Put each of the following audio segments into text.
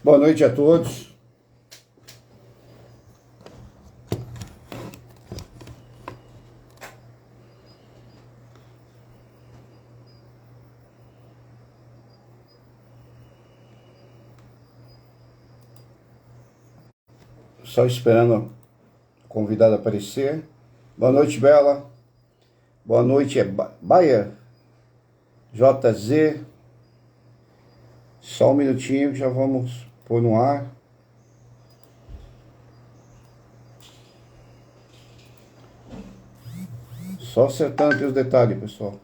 Boa noite a todos. Só esperando o convidado aparecer. Boa noite, Bela. Boa noite, Baia. JZ. Só um minutinho que já vamos pôr no ar. Só acertando aqui os detalhes, pessoal.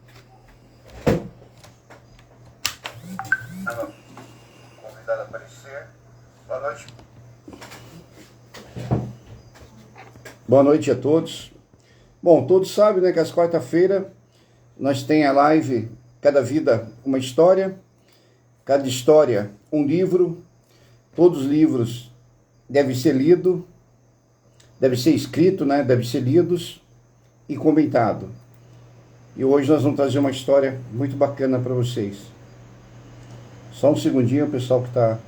Convidado aparecer. Boa noite. Boa noite a todos. Bom, todos sabem, né, que às quarta-feiras nós tem a live Cada Vida uma História, cada história um livro. Todos os livros devem ser lidos, devem ser escritos, né, devem ser lidos e comentado. E hoje nós vamos trazer uma história muito bacana para vocês. Só um segundinho, pessoal que está...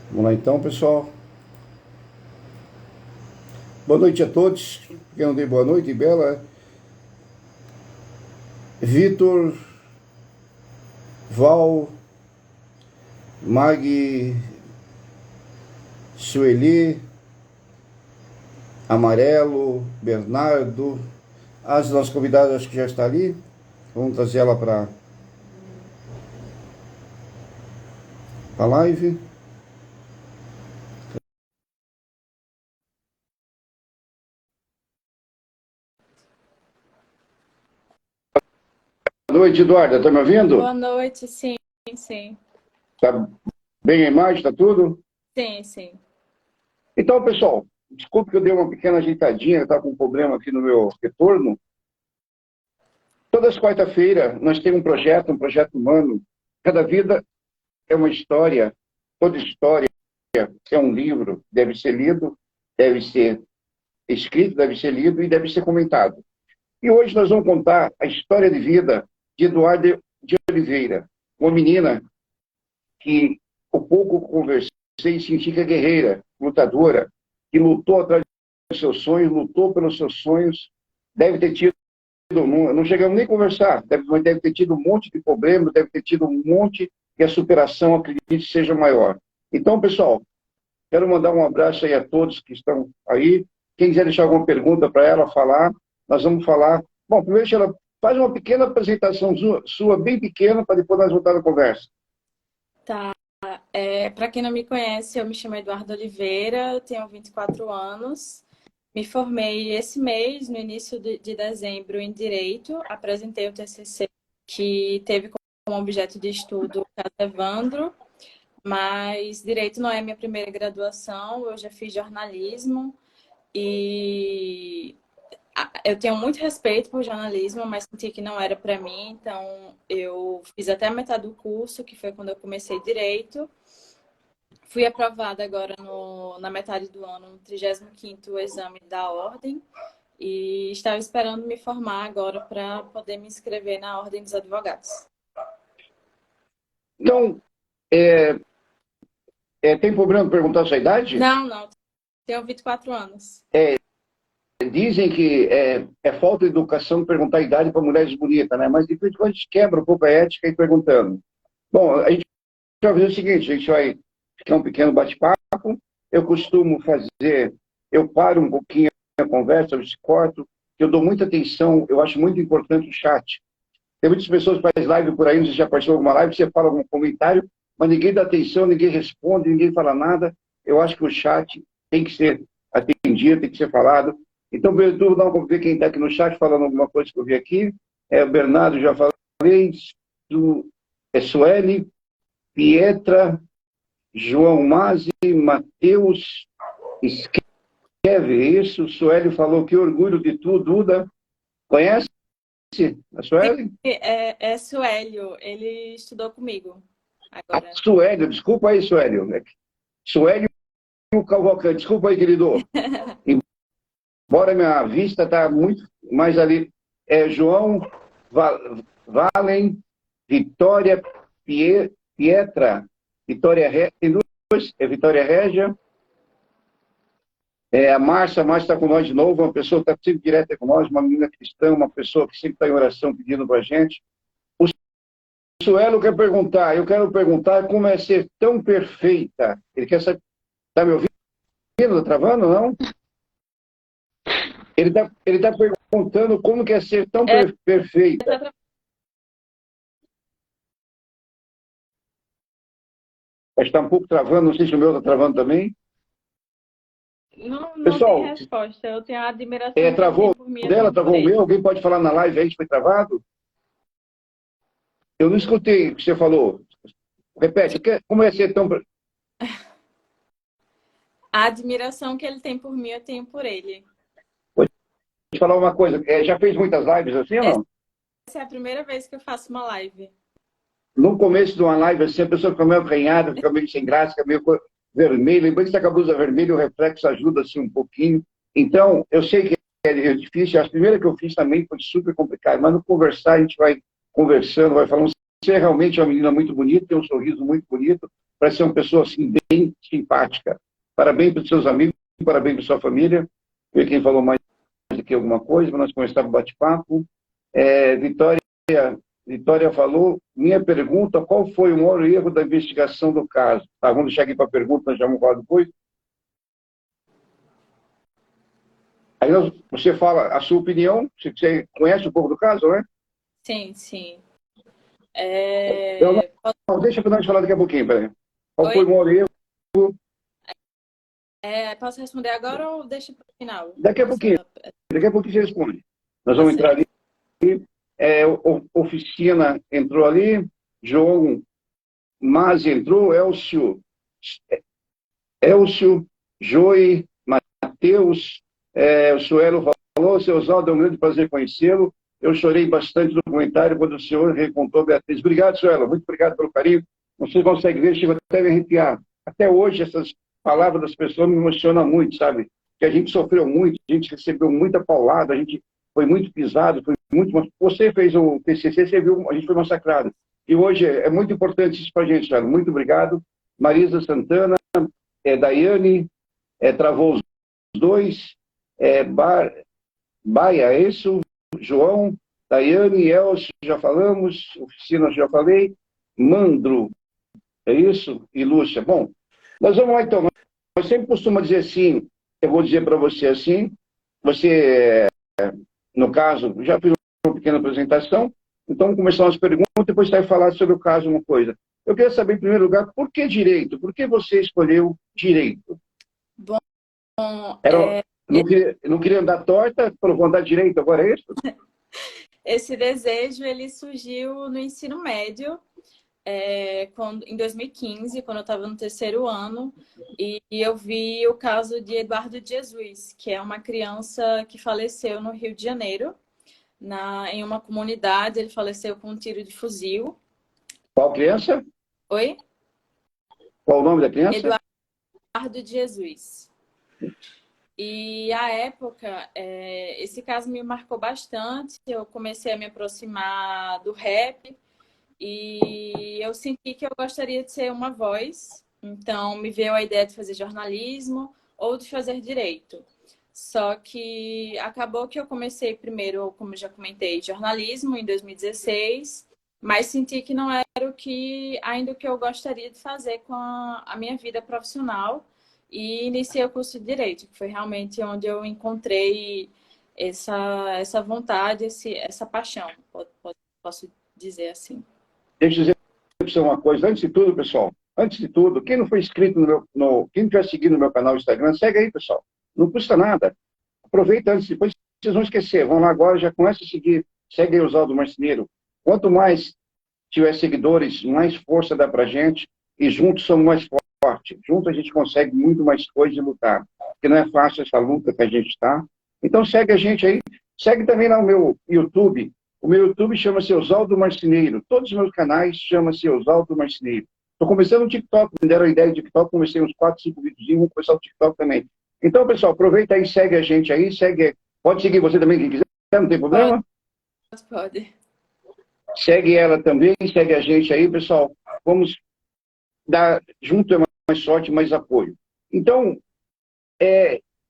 Vamos lá então, pessoal. Boa noite a todos. Quem não dei boa noite, Bela. Vitor, Val, Mag, Sueli, Amarelo, Bernardo. As nossas convidadas acho que já está ali. Vamos trazer ela para a live. Boa noite, Eduarda. Está me ouvindo? Boa noite, sim. Tá bem a imagem? Tá tudo? Sim. Então, pessoal, desculpe que eu dei uma pequena ajeitadinha, eu estava com um problema aqui no meu retorno. Todas as quarta-feiras nós temos um projeto humano. Cada vida é uma história, toda história é um livro, deve ser lido, deve ser escrito, deve ser lido e deve ser comentado. E hoje nós vamos contar a história de vida de Eduarda de Oliveira, uma menina que o pouco que conversei senti que é guerreira, lutadora, que lutou atrás dos seus sonhos, lutou pelos seus sonhos, deve ter tido, não chegamos nem a conversar, deve ter tido um monte de problemas, deve ter tido um monte e a superação, acredite, seja maior. Então, pessoal, quero mandar um abraço aí a todos que estão aí. Quem quiser deixar alguma pergunta para ela falar, nós vamos falar. Bom, primeiro, ela faz uma pequena apresentação sua bem pequena, para depois nós voltar na conversa. Tá. Para quem não me conhece, eu me chamo Eduardo Oliveira, eu tenho 24 anos. Me formei esse mês, no início de dezembro, em Direito. Apresentei o TCC, que teve como objeto de estudo o caso Evandro, mas Direito não é minha primeira graduação, eu já fiz jornalismo e eu tenho muito respeito por jornalismo, mas senti que não era para mim, então eu fiz até a metade do curso, que foi quando eu comecei Direito. Fui aprovada agora na metade do ano, no 35º exame da ordem, e estava esperando me formar agora para poder me inscrever na Ordem dos Advogados. Então, tem problema perguntar a sua idade? Não, tenho 24 anos. Dizem que é falta de educação perguntar a idade para mulheres bonitas, né? Mas depois a gente quebra um pouco a ética e perguntando. Bom, a gente vai fazer o seguinte, a gente vai ficar um pequeno bate-papo. Eu costumo fazer, eu paro um pouquinho a conversa, eu corto, eu dou muita atenção, eu acho muito importante o chat. Tem muitas pessoas que fazem live por aí, você já participou de alguma live, você fala algum comentário, mas ninguém dá atenção, ninguém responde, ninguém fala nada. Eu acho que o chat tem que ser atendido, tem que ser falado. Então, Bertulo, vamos ver quem está aqui no chat falando alguma coisa que eu vi aqui. O Bernardo, já falei. Sueli, Pietra, João Mazzi, Matheus, escreve isso. Sueli falou que orgulho de tu, Duda. Conhece a Sueli? É Suélio, ele estudou comigo agora. Suélio, desculpa aí, Suélio. Suélio Cavalcante, desculpa aí, querido. Embora minha vista está muito mais ali. João Valen, Vitória Pietra, Vitória Régia, tem duas, Vitória Régia. A Márcia está com nós de novo, uma pessoa que está sempre direta com nós, uma menina cristã, uma pessoa que sempre está em oração pedindo para a gente. O Suelo quer perguntar, eu quero perguntar como é ser tão perfeita. Ele quer saber, está me ouvindo? Está travando, não? Ele tá perguntando como que é ser tão perfeita. Está um pouco travando, não sei se o meu está travando também. Não Pessoal, tem resposta, eu tenho a admiração. Travou dela, travou o meu? Alguém pode falar na live aí que foi travado? Eu não escutei o que você falou. Repete, como é ser tão... A admiração que ele tem por mim, eu tenho por ele. Vou te falar uma coisa, já fez muitas lives assim ou não? Essa é a primeira vez que eu faço uma live. No começo de uma live assim, a pessoa fica meio acanhada, fica meio sem graça, fica meio vermelho. Lembrando que está com a blusa vermelha, o reflexo ajuda assim um pouquinho. Então, eu sei que é difícil. A primeira que eu fiz também foi super complicado, mas no conversar, a gente vai conversando, vai falando. Você é realmente uma menina muito bonita, tem um sorriso muito bonito, para ser uma pessoa assim, bem simpática. Parabéns para os seus amigos, parabéns para sua família. Ver quem falou mais do que alguma coisa, para nós começar o bate-papo. Vitória falou, minha pergunta, qual foi o maior erro da investigação do caso? Tá, vamos deixar aqui para a pergunta, nós já vamos falar depois. Aí você fala a sua opinião, você conhece um pouco do caso, né? Sim, sim. Não, deixa para nós falar daqui a pouquinho, peraí. Qual foi o maior erro? Posso responder agora ou deixa para o final? Daqui a pouquinho você responde. Nós vamos entrar ali. Oficina entrou ali, João Mazzi entrou, Elcio, Joey, Matheus, o Suelo falou, seu Oswaldo, é um grande prazer conhecê-lo. Eu chorei bastante no comentário quando o senhor recontou Beatriz. Obrigado, Suelo, muito obrigado pelo carinho. Você consegue ver, chega até a me arrepiar. Até hoje, essas palavras das pessoas me emocionam muito, sabe? Que a gente sofreu muito, a gente recebeu muita paulada, a gente foi muito pisado, foi muito... Você fez o TCC, você viu, a gente foi massacrado. E hoje é muito importante isso para a gente, Suelo. Muito obrigado. Marisa Santana, Daiane, travou os dois, Baia, é isso? João, Daiane, Elcio, já falamos, Oficina, já falei, Mandro, é isso? E Lúcia. Bom, nós vamos lá então. Nós sempre costumamos dizer assim, eu vou dizer para você assim, você, no caso, já fiz uma pequena apresentação, então vamos começar as perguntas, depois você vai falar sobre o caso uma coisa. Eu queria saber, em primeiro lugar, por que direito? Por que você escolheu direito? Bom, não queria andar torta, falou andar direito, agora é isso? Esse desejo, ele surgiu no ensino médio, em 2015, quando eu estava no terceiro ano, e eu vi o caso de Eduardo de Jesus, que é uma criança que faleceu no Rio de Janeiro, em uma comunidade. Ele faleceu com um tiro de fuzil. Qual criança? Oi? Qual o nome da criança? Eduardo de Jesus. E à época, esse caso me marcou bastante. Eu comecei a me aproximar do rap e eu senti que eu gostaria de ser uma voz. Então, me veio a ideia de fazer jornalismo ou de fazer direito. Só que acabou que eu comecei primeiro, como já comentei, jornalismo em 2016, mas senti que não era ainda o que eu gostaria de fazer com a minha vida profissional. E iniciei o curso de Direito, que foi realmente onde eu encontrei essa vontade, essa paixão, posso dizer assim. Deixa eu dizer para você uma coisa, antes de tudo, pessoal, quem não foi inscrito quem não quer seguir no meu canal no Instagram, segue aí, pessoal. Não custa nada. aproveita antes, depois vocês vão esquecer. Vão lá agora, já começa a seguir. Segue aí Oswaldo Marceneiro. Quanto mais tiver seguidores, mais força dá pra gente. E juntos somos mais fortes. Juntos a gente consegue muito mais coisa de lutar. Porque não é fácil essa luta que a gente está. Então segue a gente aí. Segue também lá o meu YouTube. O meu YouTube chama-se Oswaldo Marceneiro. Todos os meus canais chamam-se Oswaldo Marceneiro. Estou começando o TikTok. Me deram a ideia do TikTok. Comecei uns 4, 5 vídeos. Vou começar o TikTok também. Então, pessoal, aproveita aí, segue a gente aí. Pode seguir você também, quem quiser. Não tem problema? Pode. Segue ela também. Segue a gente aí, pessoal. Vamos dar junto é mais sorte, mais apoio. Então,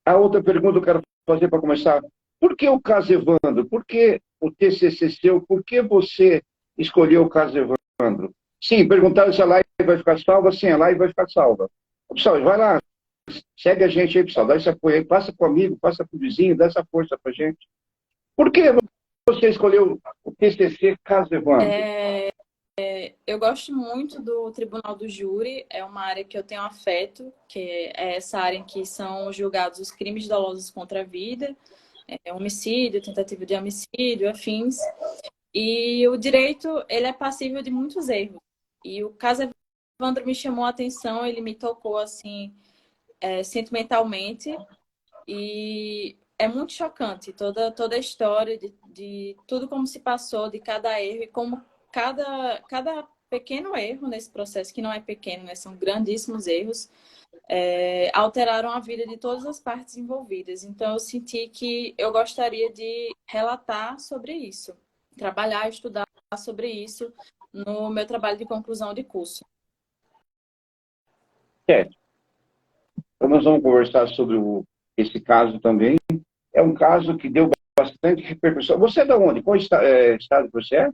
a outra pergunta que eu quero fazer para começar. Por que o caso Evandro? Por que o TCC seu? Por que você escolheu o caso Evandro? Sim, perguntaram se a live vai ficar salva. Sim, a live vai ficar salva. Pessoal, vai lá, segue a gente aí, pessoal. Dá esse apoio aí, passa com o amigo, passa com o vizinho, dá essa força pra gente. Por que você escolheu o TCC caso Evandro? Eu gosto muito do Tribunal do Júri, é uma área que eu tenho afeto, que é essa área em que são julgados os crimes dolosos contra a vida, homicídio, tentativa de homicídio, afins. E o direito, ele é passível de muitos erros. E o caso Evandro me chamou a atenção, ele me tocou, assim, sentimentalmente. E é muito chocante toda a história de tudo como se passou, de cada erro e como cada pequeno erro nesse processo, que não é pequeno, né? São grandíssimos erros, alteraram a vida de todas as partes envolvidas. Então, eu senti que eu gostaria de relatar sobre isso, trabalhar, estudar sobre isso no meu trabalho de conclusão de curso. Então, nós vamos conversar sobre esse caso também. É um caso que deu bastante repercussão. Você é de onde? Qual estado você é?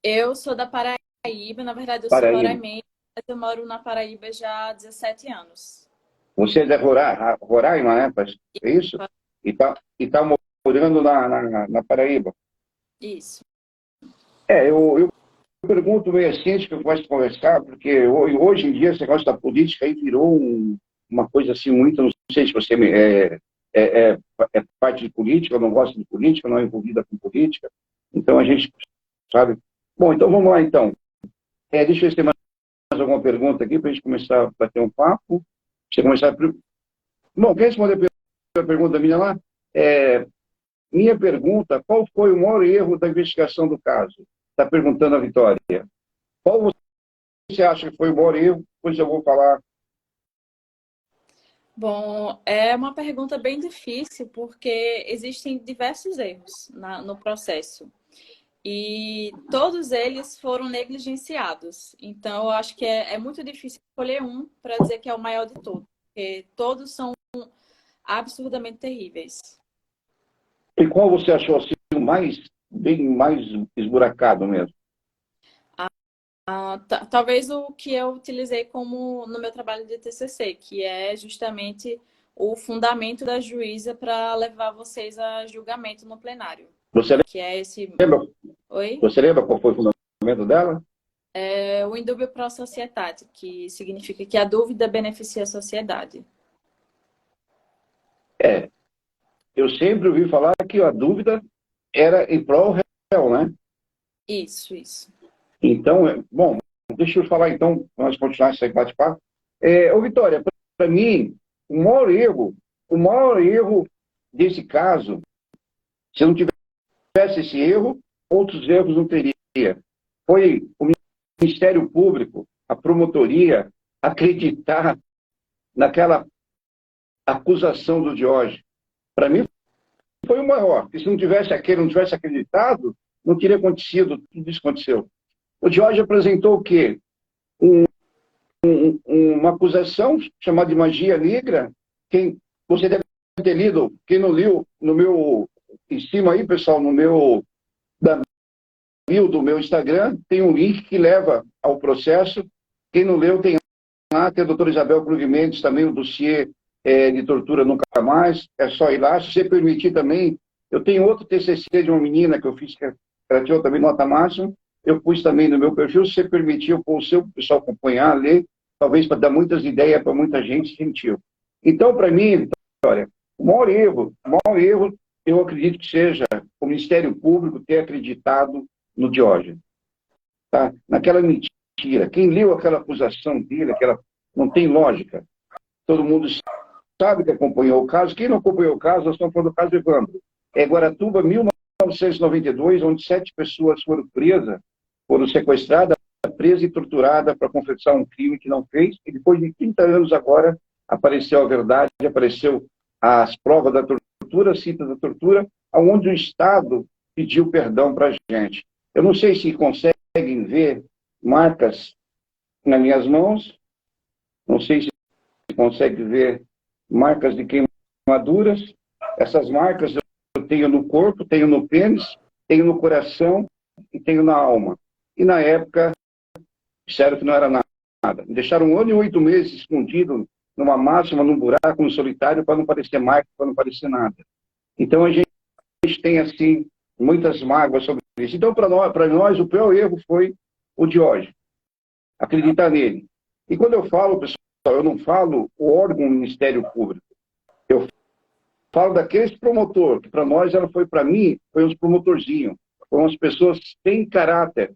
Eu sou da Paraíba, na verdade eu sou Paraíba. roraimense, mas eu moro na Paraíba já há 17 anos. Você é de Roraima, né? É isso? E tá morando na Paraíba. Isso. Eu pergunto meio assim, antes que eu possa conversar, porque hoje em dia esse negócio da política aí virou uma coisa assim muito, não sei se você é parte de política, eu não gosto de política, não é envolvida com política, então a gente sabe. Bom, então vamos lá então. Deixa eu ver se tem mais alguma pergunta aqui para a gente começar a bater um papo. Você começar. Bom, quer responder a pergunta minha lá? Minha pergunta, qual foi o maior erro da investigação do caso? Está perguntando a Vitória. Qual você acha que foi o maior erro? Depois eu vou falar. Bom, é uma pergunta bem difícil, porque existem diversos erros no processo. E todos eles foram negligenciados. Então, eu acho que é muito difícil escolher um para dizer que é o maior de todos, porque todos são absurdamente terríveis. E qual você achou assim, bem mais esburacado mesmo? Talvez o que eu utilizei como no meu trabalho de TCC, que é justamente o fundamento da juíza para levar vocês a julgamento no plenário. Você que é esse... lembra? Oi? Você lembra qual foi o fundamento dela? É o indúbio pro societate, que significa que a dúvida beneficia a sociedade. Eu sempre ouvi falar que a dúvida era em prol réu, né? Isso. Então, bom, deixa eu falar então, nós continuar esse bate-papo. Ô Vitória, para mim, o maior erro desse caso, se não tivesse esse erro, outros erros não teria. Foi o Ministério Público, a promotoria, acreditar naquela acusação do Diógenes. Para mim, foi o maior. Porque se não tivesse acreditado, não teria acontecido tudo isso que aconteceu. O Diógenes apresentou o quê? Uma acusação chamada de magia negra. Você deve ter lido, quem não leu, em cima aí, pessoal, da bio do meu Instagram, tem um link que leva ao processo. Quem não leu, tem lá, tem a doutora Isabel Krug Mendes, também o dossiê de tortura nunca mais, é só ir lá. Se você permitir também, eu tenho outro TCC de uma menina que eu fiz, que ela tirou também nota máxima, eu pus também no meu perfil, se você permitir, eu pôr o seu pessoal acompanhar, ler, talvez para dar muitas ideias para muita gente, gentil. Então, para mim, Vitória, O maior erro, eu acredito que seja o Ministério Público ter acreditado no Diógenes. Tá? Naquela mentira. Quem leu aquela acusação dele, não tem lógica. Todo mundo sabe que acompanhou o caso. Quem não acompanhou o caso, nós estamos falando do caso Evandro. É Guaratuba, 1992, onde 7 pessoas foram sequestradas, presas e torturadas para confessar um crime que não fez. E depois de 30 anos agora, apareceu a verdade, apareceu as provas da tortura, citas da tortura, onde o Estado pediu perdão para a gente. Eu não sei se conseguem ver marcas nas minhas mãos, não sei se conseguem ver marcas de queimaduras. Essas marcas eu tenho no corpo, tenho no pênis, tenho no coração e tenho na alma. E na época, disseram que não era nada. Me deixaram 1 ano e 8 meses escondido numa máxima, num buraco, no solitário, para não parecer marca, para não parecer nada. Então a gente tem, assim, muitas mágoas sobre isso. Então, para nós, o pior erro foi o Diógenes. Acreditar nele. E quando eu falo, pessoal, eu não falo o órgão do Ministério Público. Eu falo daqueles promotor, que para nós, para mim, foi uns promotorzinhos. Foram as pessoas sem caráter.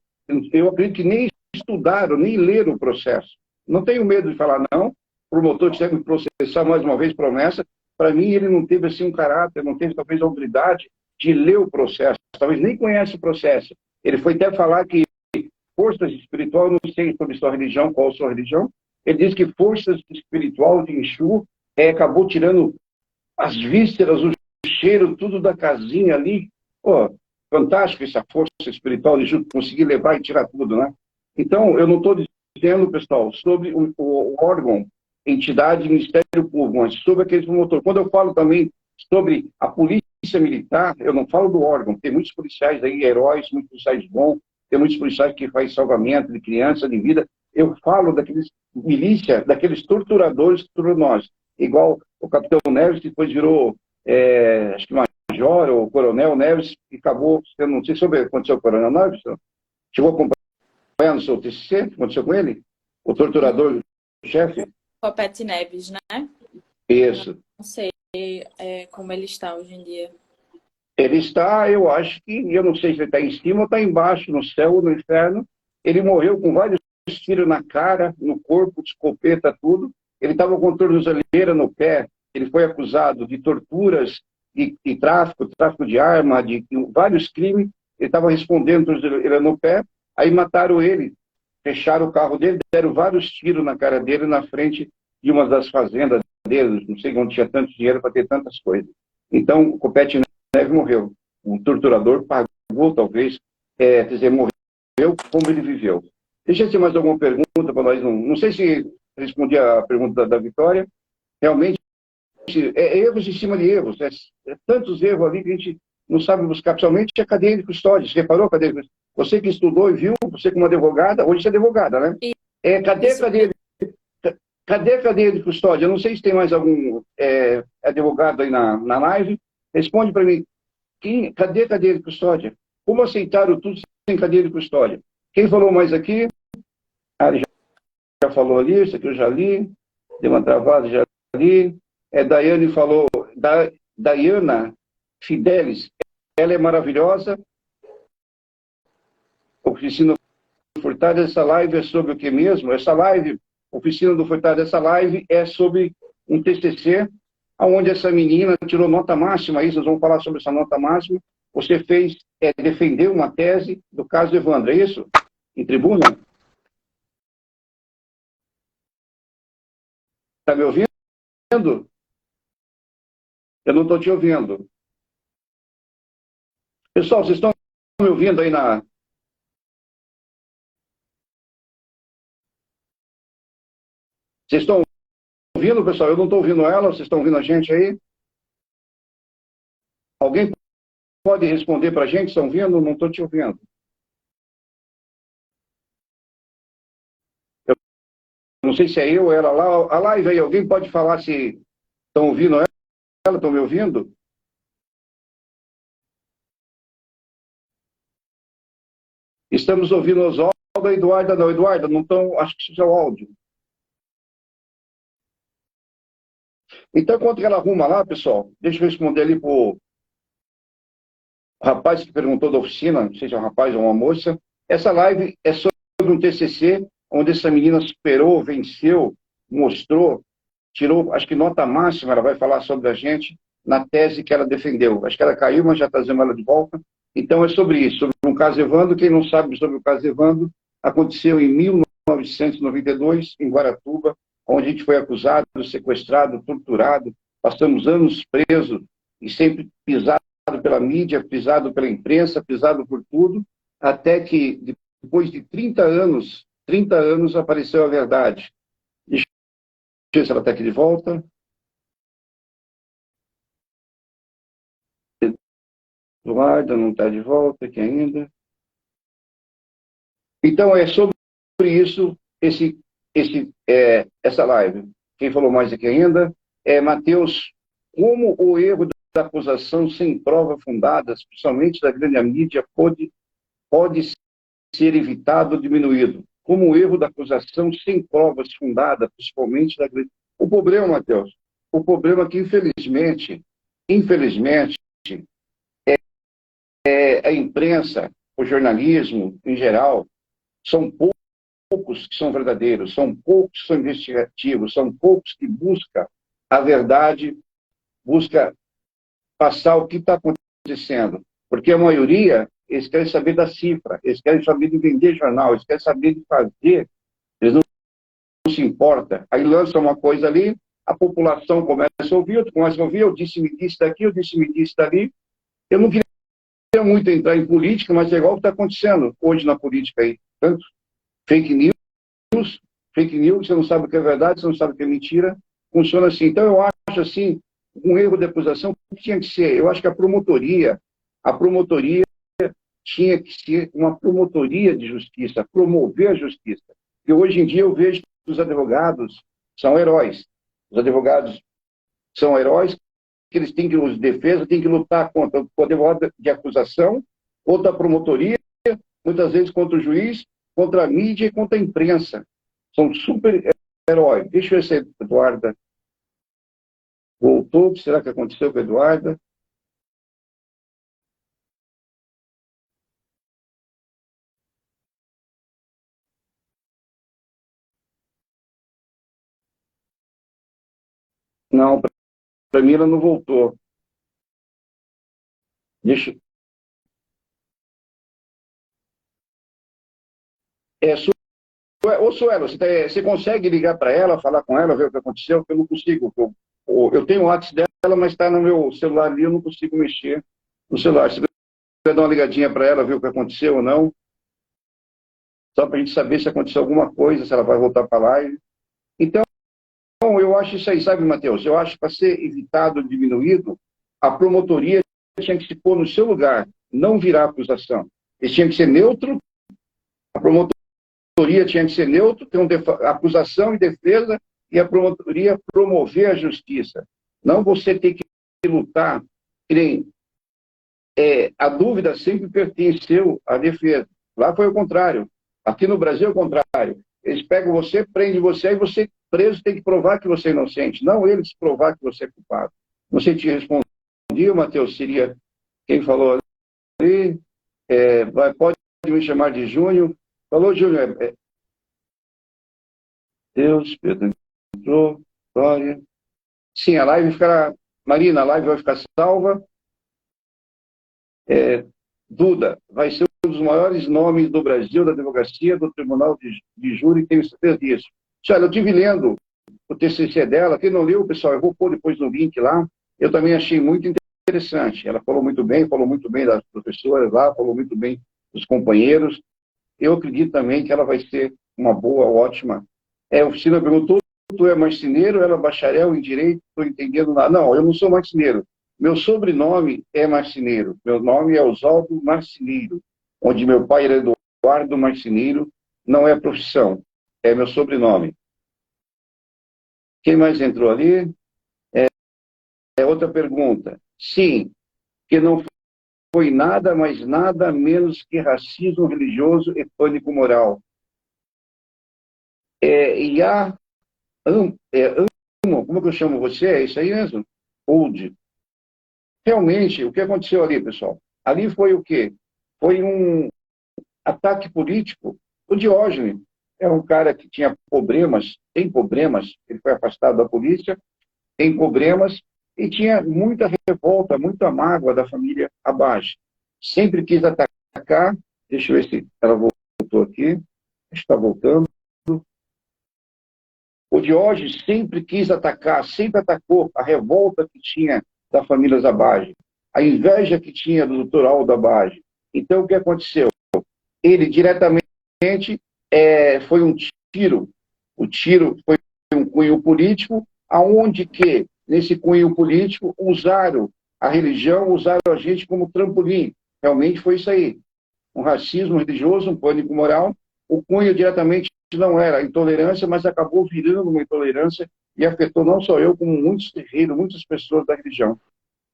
Eu acredito que nem estudaram, nem leram o processo. Não tenho medo de falar, não. O promotor tinha que me processar mais uma vez, promessa. Para mim, ele não teve assim um caráter, não teve talvez a habilidade de ler o processo. Talvez nem conhece o processo. Ele foi até falar que forças espiritual, não sei sobre sua religião, qual sua religião. Ele diz que forças espiritual de Exu acabou tirando as vísceras, o cheiro, tudo da casinha ali. Pô, fantástico essa força espiritual de Exu conseguir levar e tirar tudo, né? Então, eu não estou dizendo, pessoal, sobre o órgão, entidade, Ministério Público, mas sobre aqueles promotores. Quando eu falo também sobre a polícia militar, eu não falo do órgão. Tem muitos policiais aí, heróis, muitos policiais bons, tem muitos policiais que fazem salvamento de criança, de vida. Eu falo daqueles milícia, daqueles torturadores que torturam nós. Igual o capitão Neves, que depois virou, acho que major ou coronel Neves, e acabou, eu não sei sobre o que aconteceu com o coronel Neves, chegou a acompanhar no seu TCC, o que aconteceu com ele? O torturador-chefe? Copete Neves, né? Isso. Não sei como ele está hoje em dia. Ele está, eu acho que, eu não sei se ele está em cima ou está embaixo, no céu ou no inferno. Ele morreu com vários tiros na cara, no corpo, de escopeta, tudo. Ele estava com tornozeleira no pé. Ele foi acusado de torturas, de tráfico de arma, de vários crimes. Ele estava respondendo tornozeleira no pé. Aí mataram ele, fecharam o carro dele, deram vários tiros na cara dele, na frente de uma das fazendas dele. Não sei onde tinha tanto dinheiro para ter tantas coisas. Então, o Copete Neves morreu. Um torturador pagou, talvez, quer dizer, morreu como ele viveu. Deixa eu ter mais alguma pergunta para nós. Não sei se respondi a pergunta da Vitória. Realmente, erros em cima de erros. Tantos erros ali que a gente não sabe buscar, principalmente a cadeia de custódia. Você reparou a cadeia de custódia? Você que estudou e viu, você como advogada, hoje você é advogada, né? Cadê a cadeia de custódia? Eu não sei se tem mais algum advogado aí na live. Responde para mim. Cadê a cadeia de custódia? Como aceitaram tudo sem cadeia de custódia? Quem falou mais aqui? Ele já falou ali, isso aqui eu já li. Deu uma travada, já li. Daiane falou, Daiana Fidelis, ela é maravilhosa. Oficina Furtado, essa live é sobre o que mesmo? Essa live, Oficina do Furtado, essa live é sobre um TCC, onde essa menina tirou nota máxima, aí vocês vão falar sobre essa nota máxima. Você defendeu uma tese do caso Evandro, é isso? Em tribuna? Está me ouvindo? Eu não estou te ouvindo. Pessoal, vocês estão me ouvindo aí na... Vocês estão ouvindo, pessoal? Eu não estou ouvindo ela, vocês estão ouvindo a gente aí? Alguém pode responder para a gente? Estão ouvindo? Não estou te ouvindo. Eu não sei se é eu ou ela lá. A live aí, alguém pode falar se estão ouvindo ela? Estão me ouvindo? Estamos ouvindo Oswaldo e Eduarda. Não, Eduarda, não estão... Acho que isso é o áudio. Então, enquanto ela arruma lá, pessoal, deixa eu responder ali para o rapaz que perguntou da oficina, não sei se é um rapaz ou uma moça. Essa live é sobre um TCC, onde essa menina superou, venceu, mostrou, tirou, acho que nota máxima, ela vai falar sobre a gente na tese que ela defendeu. Acho que ela caiu, mas já está trazendo ela de volta. Então, é sobre isso, sobre um caso Evandro. Quem não sabe sobre o caso Evandro, aconteceu em 1992, em Guaratuba, onde a gente foi acusado, sequestrado, torturado, passamos anos presos e sempre pisado pela mídia, pisado pela imprensa, pisado por tudo, até que depois de 30 anos apareceu a verdade. Deixa eu ver se ela está aqui de volta. Eduardo não está de volta aqui ainda. Então, é sobre isso essa live. Quem falou mais aqui ainda é Mateus, como o erro da acusação sem prova fundada, especialmente da grande mídia, pode ser evitado ou diminuído. Como o erro da acusação sem provas fundadas, principalmente da grande... O problema, Mateus, o problema é que, infelizmente, a imprensa, o jornalismo, em geral, são poucos que são verdadeiros, são poucos que são investigativos, são poucos que buscam a verdade, busca passar o que está acontecendo. Porque a maioria, eles querem saber da cifra, eles querem saber de vender jornal, eles querem saber de fazer, eles não se importam. Aí lança uma coisa ali, a população começa a ouvir, outro começa a ouvir, eu disse-me disse daqui, eu disse-me disse dali. Eu não queria muito entrar em política, mas é igual o que está acontecendo hoje na política aí. Tanto fake news, você não sabe o que é verdade, você não sabe o que é mentira, funciona assim. Então eu acho assim, um erro de acusação que tinha que ser, eu acho que a promotoria tinha que ser uma promotoria de justiça, promover a justiça. E hoje em dia eu vejo que os advogados são heróis. Os advogados são heróis, que eles têm que, os defesa, têm que lutar contra o advogado de acusação, contra a promotoria, muitas vezes contra o juiz, contra a mídia e contra a imprensa. São super heróis. Deixa eu ver se a Eduarda voltou. O que será que aconteceu com a Eduarda? Não, para mim ela não voltou. Deixa. Ô, Suela, você consegue ligar para ela, falar com ela, ver o que aconteceu? Eu não consigo. Eu tenho o WhatsApp dela, mas está no meu celular ali, eu não consigo mexer no celular. Se você dar uma ligadinha para ela, ver o que aconteceu ou não, só para a gente saber se aconteceu alguma coisa, se ela vai voltar para a live. Então, eu acho isso aí, sabe, Matheus? Eu acho que para ser evitado, diminuído, a promotoria tinha que se pôr no seu lugar, não virar acusação. Eles tinham que ser neutro, a promotoria tinha que ser neutro, ter acusação e defesa, e a promotoria promover a justiça. Não você ter que lutar, que nem a dúvida sempre pertenceu à defesa. Lá foi o contrário. Aqui no Brasil é o contrário. Eles pegam você, prendem você, e você preso tem que provar que você é inocente, não eles provar que você é culpado. Não sei te responder, Matheus, seria quem falou ali, pode me chamar de Júnior. Falou, Júnior, Deus, Pedro entrou, glória. Sim, a live ficará, Marina, a live vai ficar salva. Duda, vai ser um dos maiores nomes do Brasil, da advocacia, do Tribunal de Júri, tenho certeza disso. Olha, eu estive lendo o TCC dela, quem não leu, pessoal, eu vou pôr depois no link lá, eu também achei muito interessante. Ela falou muito bem das professoras lá, falou muito bem dos companheiros. Eu acredito também que ela vai ser uma boa, ótima. A oficina perguntou, tu é marceneiro, ela é bacharel em direito, estou entendendo nada. Não, eu não sou marceneiro. Meu sobrenome é Marceneiro. Meu nome é Oswaldo Marceneiro, onde meu pai era Eduardo Marceneiro, não é profissão, é meu sobrenome. Quem mais entrou ali? Outra pergunta. Sim, que não foi nada, mas nada menos que racismo religioso e pânico moral. E há como que eu chamo você? É isso aí mesmo? Old. Realmente, o que aconteceu ali, pessoal? Ali foi o quê? Foi um ataque político. O Diógenes é um cara que tinha problemas, tem problemas, ele foi afastado da polícia, tem problemas, e tinha muita revolta, muita mágoa da família Abage. Sempre quis atacar, deixa eu ver se ela voltou aqui, está voltando. O Diógenes sempre quis atacar, sempre atacou a revolta que tinha da família Abage, a inveja que tinha do doutor Aldo Abage. Então, o que aconteceu? Ele diretamente foi um tiro. O tiro foi um cunho político, aonde que, nesse cunho político, usaram a religião, usaram a gente como trampolim. Realmente foi isso aí. Um racismo religioso, um pânico moral. O cunho diretamente não era intolerância, mas acabou virando uma intolerância e afetou não só eu, como muitos terreiros, muitas pessoas da religião.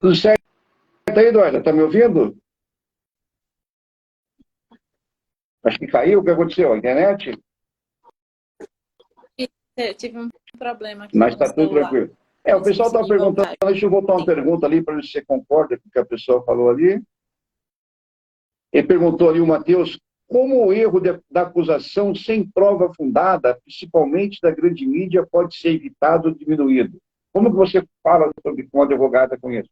Tudo certo aí, Eduardo? Está me ouvindo? Acho que caiu. O que aconteceu? A internet? Eu tive um problema aqui Mas com o está tudo celular. tranquilo. O pessoal está perguntando, deixa eu voltar uma pergunta ali para ver se você concorda com o que a pessoa falou ali. Ele perguntou ali, o Matheus, como o erro da acusação sem prova fundada, principalmente da grande mídia, pode ser evitado ou diminuído? Como que você fala sobre como advogada com isso?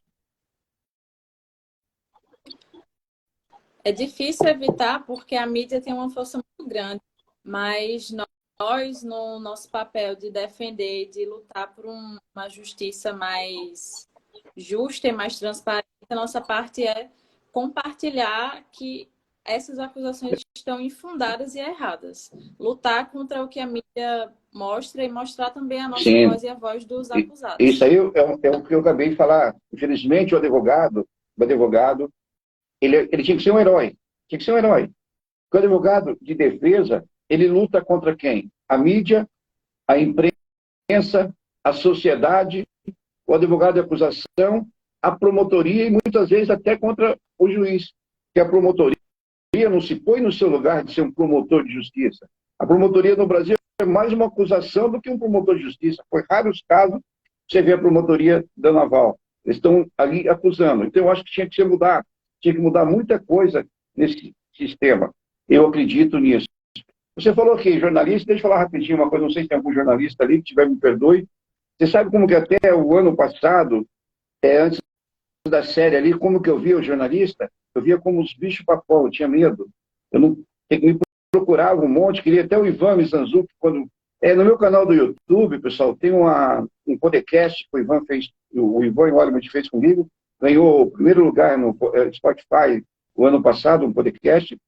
É difícil evitar porque a mídia tem uma força muito grande, mas nós, no nosso papel de defender, de lutar por uma justiça mais justa e mais transparente, a nossa parte é compartilhar que essas acusações estão infundadas e erradas. Lutar contra o que a mídia mostra e mostrar também a nossa Sim. voz e a voz dos acusados. Isso aí é o que eu acabei de falar. Infelizmente, o advogado ele tinha que ser um herói. Tinha que ser um herói. Porque o advogado de defesa, ele luta contra quem? A mídia, a imprensa, a sociedade, o advogado de acusação, a promotoria e muitas vezes até contra o juiz. Que a promotoria não se põe no seu lugar de ser um promotor de justiça. A promotoria no Brasil é mais uma acusação do que um promotor de justiça. Foi raros casos que você vê a promotoria dando aval. Eles estão ali acusando. Então, eu acho que tinha que mudar. Tinha que mudar muita coisa nesse sistema. Eu acredito nisso. Você falou que jornalista, deixa eu falar rapidinho uma coisa, não sei se tem algum jornalista ali que tiver, me perdoe. Você sabe como que até o ano passado, antes da série ali, como que eu via o jornalista? Eu via como os bichos papão, eu tinha medo. Eu não me procurava um monte, queria até o Ivan Mizanzuki, quando... no meu canal do YouTube, pessoal, tem um podcast que o Ivan fez, o Ivan Oliver fez comigo, ganhou o primeiro lugar no Spotify o ano passado, um podcast.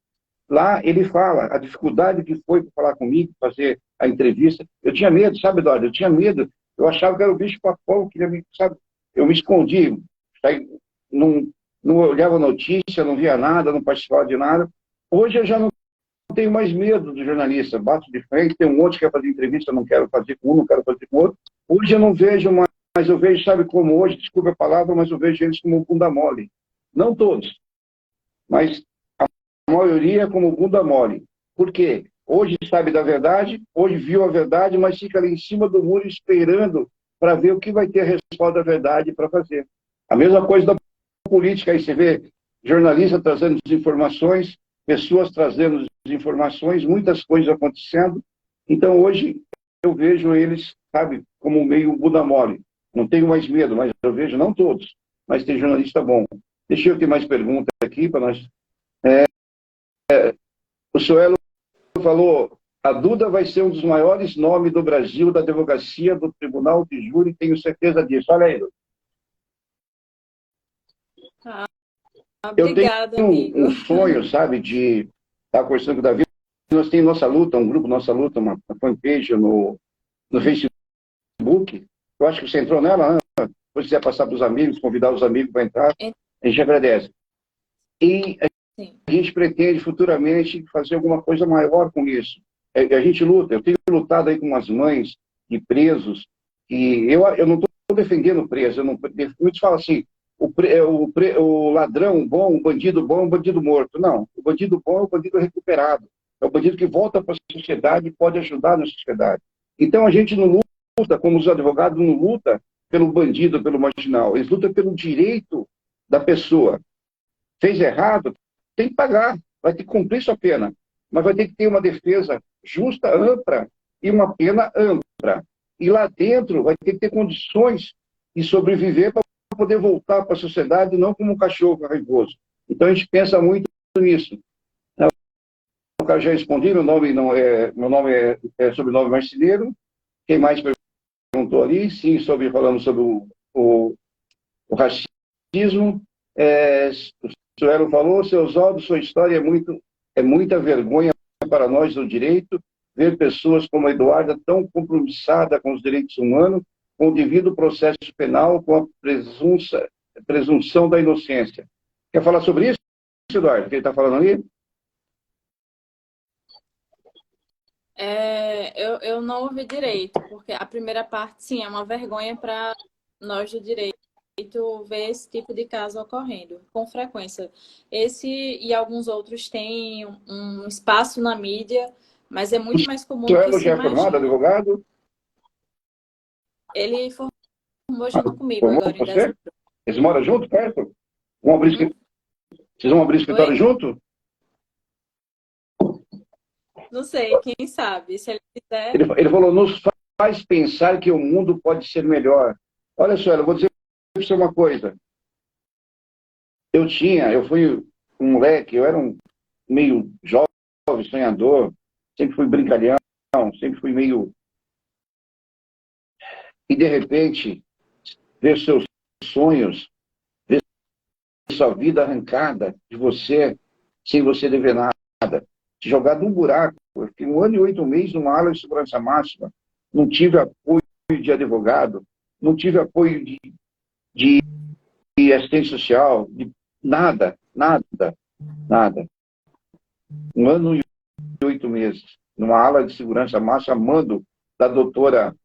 Lá ele fala a dificuldade que foi para falar comigo, fazer a entrevista. Eu tinha medo, sabe, Eduardo? Eu tinha medo. Eu achava que era o bicho papão, queria me, sabe? Eu me escondi, não olhava notícia, não via nada, não participava de nada. Hoje eu já não tenho mais medo do jornalista. Bato de frente, tem um monte que quer fazer entrevista, não quero fazer com um, não quero fazer com outro. Hoje eu não vejo mais, mas eu vejo, sabe como hoje, desculpe a palavra, mas eu vejo eles como bunda mole. Não todos, mas a maioria como bunda mole. Por quê? Hoje sabe da verdade, hoje viu a verdade, mas fica ali em cima do muro esperando para ver o que vai ter a resposta da verdade para fazer. A mesma coisa da política, aí você vê jornalista trazendo desinformações, pessoas trazendo desinformações, muitas coisas acontecendo. Então hoje eu vejo eles, sabe, como meio bunda mole. Não tenho mais medo, mas eu vejo, não todos, mas tem jornalista bom. Deixa eu ter mais perguntas aqui para nós. O Suelo falou, a Duda vai ser um dos maiores nomes do Brasil, da advocacia, do tribunal de júri, tenho certeza disso. Olha aí. Obrigada, eu amigo. tenho um sonho, sabe, de estar conversando com o Davi. Nós temos Nossa Luta, um grupo Nossa Luta, uma fanpage no Facebook. Eu acho que você entrou nela, né? Se quiser passar para os amigos, convidar os amigos para entrar, a gente agradece. E a gente pretende futuramente fazer alguma coisa maior com isso. A gente luta, eu tenho lutado aí com as mães de presos, e eu não estou defendendo preso, muitos falam assim, o ladrão bom, o bandido bom é um bandido morto. Não, o bandido bom é o bandido recuperado, é o bandido que volta para a sociedade e pode ajudar na sociedade. Então a gente não luta luta, como os advogados não lutam pelo bandido, pelo marginal, eles lutam pelo direito da pessoa. Fez errado, tem que pagar, vai ter que cumprir sua pena, mas vai ter que ter uma defesa justa, ampla, e uma pena ampla. E lá dentro vai ter que ter condições de sobreviver para poder voltar para a sociedade, não como um cachorro raivoso. Então a gente pensa muito nisso. O cara já respondi, meu nome é sobrenome Marceneiro. Quem mais perguntou ali? Sim, falando sobre o racismo. O Suelo falou, seu Oswaldo, sua história é muita vergonha para nós do direito, ver pessoas como a Eduarda tão compromissada com os direitos humanos, com o devido processo penal, com a presunção da inocência. Quer falar sobre isso, Eduardo, que ele está falando ali? Eu não ouvi direito, porque a primeira parte, sim, é uma vergonha para nós do direito ver esse tipo de caso ocorrendo com frequência. Esse e alguns outros têm um espaço na mídia, mas é muito mais comum do que Suelo se já é formado, imagina. advogado? Ele formou junto comigo Formou agora, em você? dezembro. Eles moram junto, perto? Vocês vão abrir escritório Oi? junto? Não sei, quem sabe? Se ele quiser. Ele falou, nos faz pensar que o mundo pode ser melhor. Olha só, eu vou dizer para você uma coisa. Eu fui um moleque, eu era meio jovem, sonhador, sempre fui brincalhão, sempre fui meio... E, de repente, ver seus sonhos, ver sua vida arrancada de você, sem você dever nada, te jogar num buraco. Eu fiquei 1 ano e 8 meses numa ala de segurança máxima, não tive apoio de advogado, não tive apoio de assistente social, de nada. 1 ano e 8 meses, numa ala de segurança máxima, mando da doutora,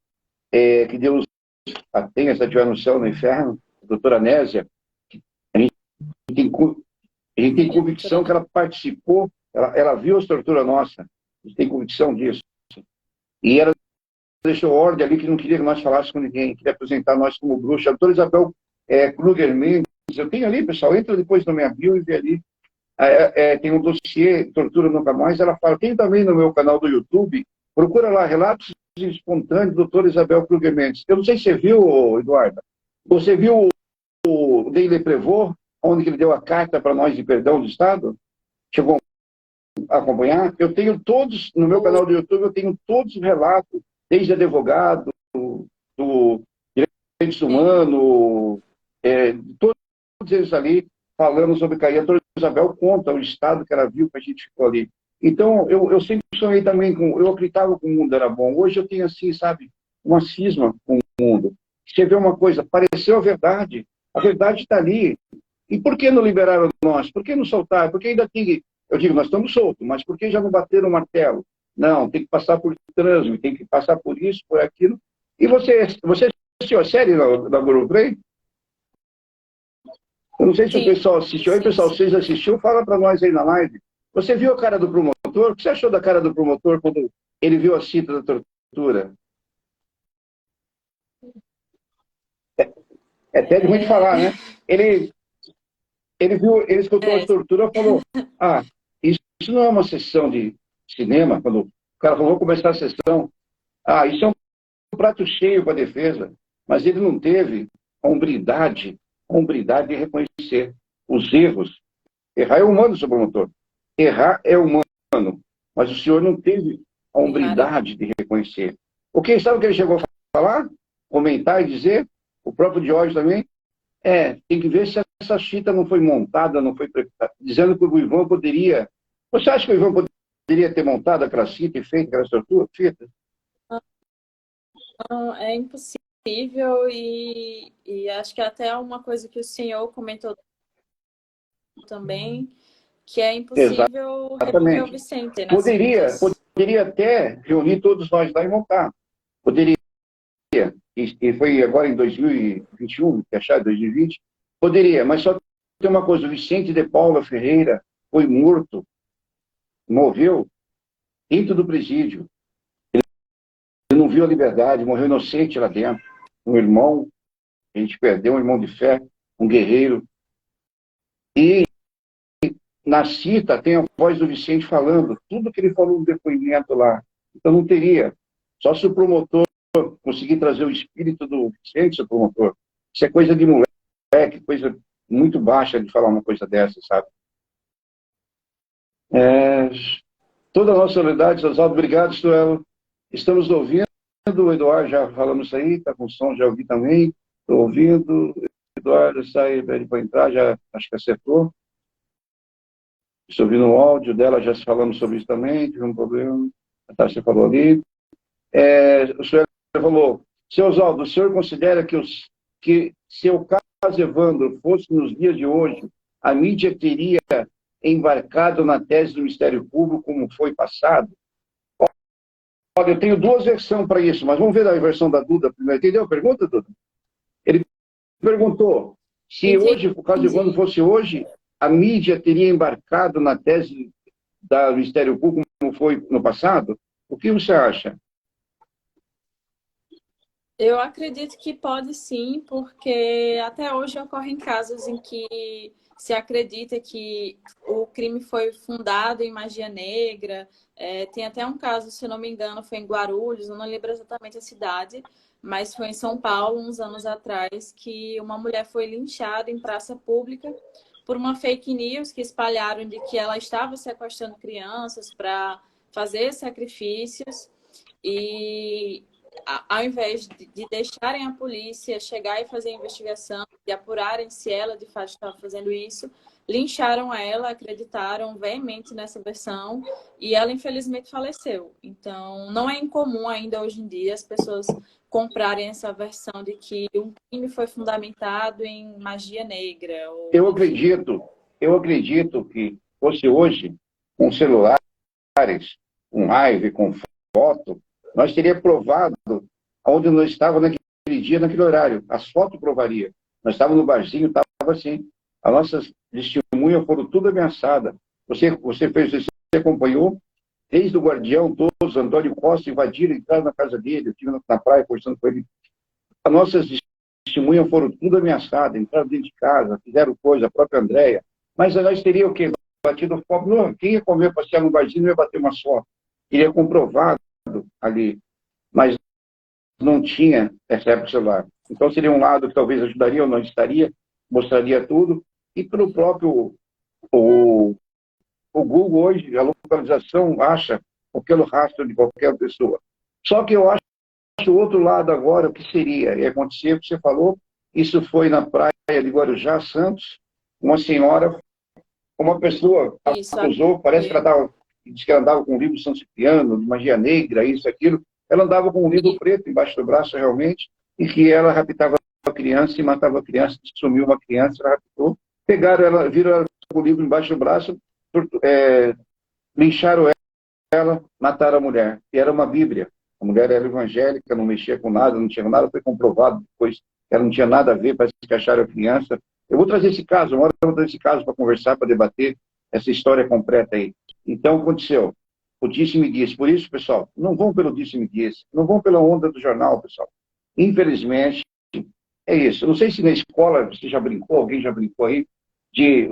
que Deus a tenha, se estiver no céu ou no inferno, a doutora Nésia. A gente tem convicção que ela participou, ela viu as torturas nossas, a gente tem convicção disso. E ela deixou ordem ali que não queria que nós falássemos com ninguém, queria apresentar nós como bruxa. A doutora Isabel Kruger Mendes, eu tenho ali, pessoal, entra depois no minha bio e vê ali. Tem um dossiê, Tortura Nunca Mais, ela fala, tem também no meu canal do YouTube, procura lá, Relatos Espontâneos, doutora Isabel Kruger Mendes. Eu não sei se você viu, Eduardo, você viu o Deile Prevot, onde ele deu a carta para nós de perdão do Estado? Chegou a acompanhar? Eu tenho todos, no meu canal do YouTube, eu tenho todos os relatos, desde advogado, do direitos humanos, todos eles ali, falando sobre Caia. A doutora Isabel conta o estado que ela viu que a gente ficou ali. Então, eu sempre sonhei também eu acreditava que o mundo era bom. Hoje eu tenho assim, sabe, uma cisma com o mundo. Você vê uma coisa, pareceu a verdade está ali. E por que não liberaram nós? Por que não soltaram? Por que ainda tem... Eu digo, nós estamos soltos, mas por que já não bateram o martelo? Não, tem que passar por trânsito, tem que passar por isso, por aquilo. E você assistiu a série da Globoplay? Eu não sei se o pessoal assistiu. Aí, pessoal, vocês assistiu? Fala para nós aí na live. Você viu a cara do promotor? O que você achou da cara do promotor quando ele viu a cita da tortura? É até de muito falar, né? Ele escutou a tortura e falou, isso não é uma sessão de cinema. Quando o cara falou, vou começar a sessão. Isso é um prato cheio para a defesa. Mas ele não teve a hombridade de reconhecer os erros. Errar é humano, seu promotor. Errar é humano. Mas o senhor não teve a hombridade de reconhecer. Sabe o que ele chegou a falar? Comentar e dizer? O próprio Jorge também? Tem que ver se essa chita não foi montada, não foi preparada. Dizendo que o Ivan poderia... Você acha que o Ivan poderia ter montado aquela cita e feito aquela estrutura? Fita? Não, é impossível e acho que até uma coisa que o senhor comentou também, que é impossível remover o Vicente. Poderia até reunir todos nós lá e montar. Poderia. E foi agora em 2021, que achar 2020, poderia, mas só tem uma coisa, o Vicente de Paula Ferreira foi morto, morreu dentro do presídio. Ele não viu a liberdade, morreu inocente lá dentro. Um irmão, a gente perdeu um irmão de fé, um guerreiro. E na cita tem a voz do Vicente falando, tudo que ele falou no depoimento lá. Então não teria. Só se o promotor conseguir trazer o espírito do Vicente, seu promotor. Isso é coisa de moleque, coisa muito baixa de falar uma coisa dessa, sabe? Toda a nossa solidariedade, Oswaldo, obrigado, Estuelo. Estamos ouvindo, o Eduardo já falamos isso aí, está com som, já ouvi também. Estou ouvindo, o Eduardo sai para entrar, já acho que acertou. Estou ouvindo o áudio dela, já falamos sobre isso também, tive um problema. Você falou ali. O senhor falou, seu Oswaldo, o senhor considera que se o caso Evandro fosse nos dias de hoje, a mídia teria embarcado na tese do Ministério Público como foi passado? Olha, eu tenho duas versões para isso, mas vamos ver a versão da Duda primeiro. Entendeu a pergunta, Duda? Ele perguntou se hoje, o caso Evandro fosse hoje, a mídia teria embarcado na tese do Ministério Público como foi no passado? O que você acha? Eu acredito que pode sim, porque até hoje ocorrem casos em que se acredita que o crime foi fundado em magia negra. Tem até um caso, se eu não me engano, foi em Guarulhos, eu não lembro exatamente a cidade, mas foi em São Paulo, uns anos atrás, que uma mulher foi linchada em praça pública por uma fake news que espalharam de que ela estava sequestrando crianças para fazer sacrifícios e ao invés de deixarem a polícia chegar e fazer a investigação e apurarem se ela de fato estava fazendo isso, lincharam ela, acreditaram veemente nessa versão e ela infelizmente faleceu. Então, não é incomum ainda hoje em dia as pessoas comprarem essa versão de que um crime foi fundamentado em magia negra. Ou... Eu acredito que fosse hoje, com celulares, com live, com foto, nós teríamos provado onde nós estávamos naquele dia, naquele horário. As fotos provariam. Nós estávamos no barzinho, estava assim. As nossas testemunhas foram tudo ameaçadas. Você acompanhou? Desde o guardião, todos, Antônio Costa, invadiram, entraram na casa dele. Eu estive na praia conversando com ele. As nossas testemunhas foram tudo ameaçadas, entraram dentro de casa, fizeram coisa, a própria Andréia. Mas nós teríamos o quê? Batido foto. Não, quem ia comer, passear no barzinho, não ia bater uma foto. Iria comprovado ali, mas não tinha essa época celular. Então seria um lado que talvez ajudaria ou não estaria, mostraria tudo, e pelo próprio o Google hoje, a localização acha qualquer rastro de qualquer pessoa. Só que eu acho o outro lado agora, o que seria? E acontecer o que você falou, isso foi na praia de Guarujá, Santos, uma senhora, uma pessoa acusou, parece que ela estava diz que ela andava com um livro São Cipriano, de magia negra, isso, aquilo. Ela andava com um livro preto embaixo do braço, realmente, e que ela raptava a criança e matava a criança, sumiu uma criança, ela raptou. Pegaram ela, viram ela com o livro embaixo do braço, lincharam ela, mataram a mulher. E era uma Bíblia. A mulher era evangélica, não mexia com nada, não tinha nada, foi comprovado depois que ela não tinha nada a ver, parece que acharam a criança. Eu vou trazer esse caso, uma hora eu vou trazer esse caso para conversar, para debater essa história completa aí. Então, aconteceu. O disse-me-disse. Por isso, pessoal, não vão pelo disse-me-disse. Não vão pela onda do jornal, pessoal. Infelizmente, é isso. Eu não sei se na escola você já brincou, alguém já brincou aí, de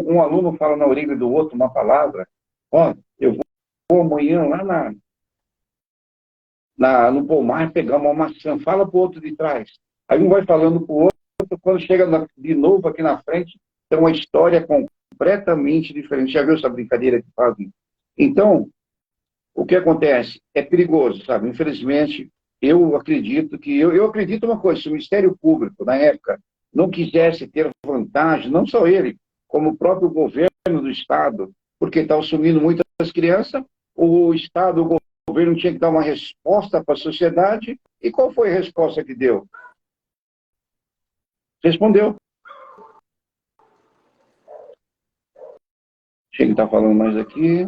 um aluno fala na orelha do outro uma palavra. Ó, eu vou amanhã lá no pomar pegar uma maçã. Fala para o outro de trás. Aí um vai falando para o outro. Quando chega de novo aqui na frente, tem uma história completamente diferente. Já viu essa brincadeira que fazem? Então, o que acontece? É perigoso, sabe? Infelizmente, eu acredito eu acredito uma coisa, se o Ministério Público, na época, não quisesse ter vantagem, não só ele, como o próprio governo do Estado, porque está assumindo muitas crianças, o Estado, o governo tinha que dar uma resposta para a sociedade, e qual foi a resposta que deu? Respondeu. Deixa ele estar falando mais aqui.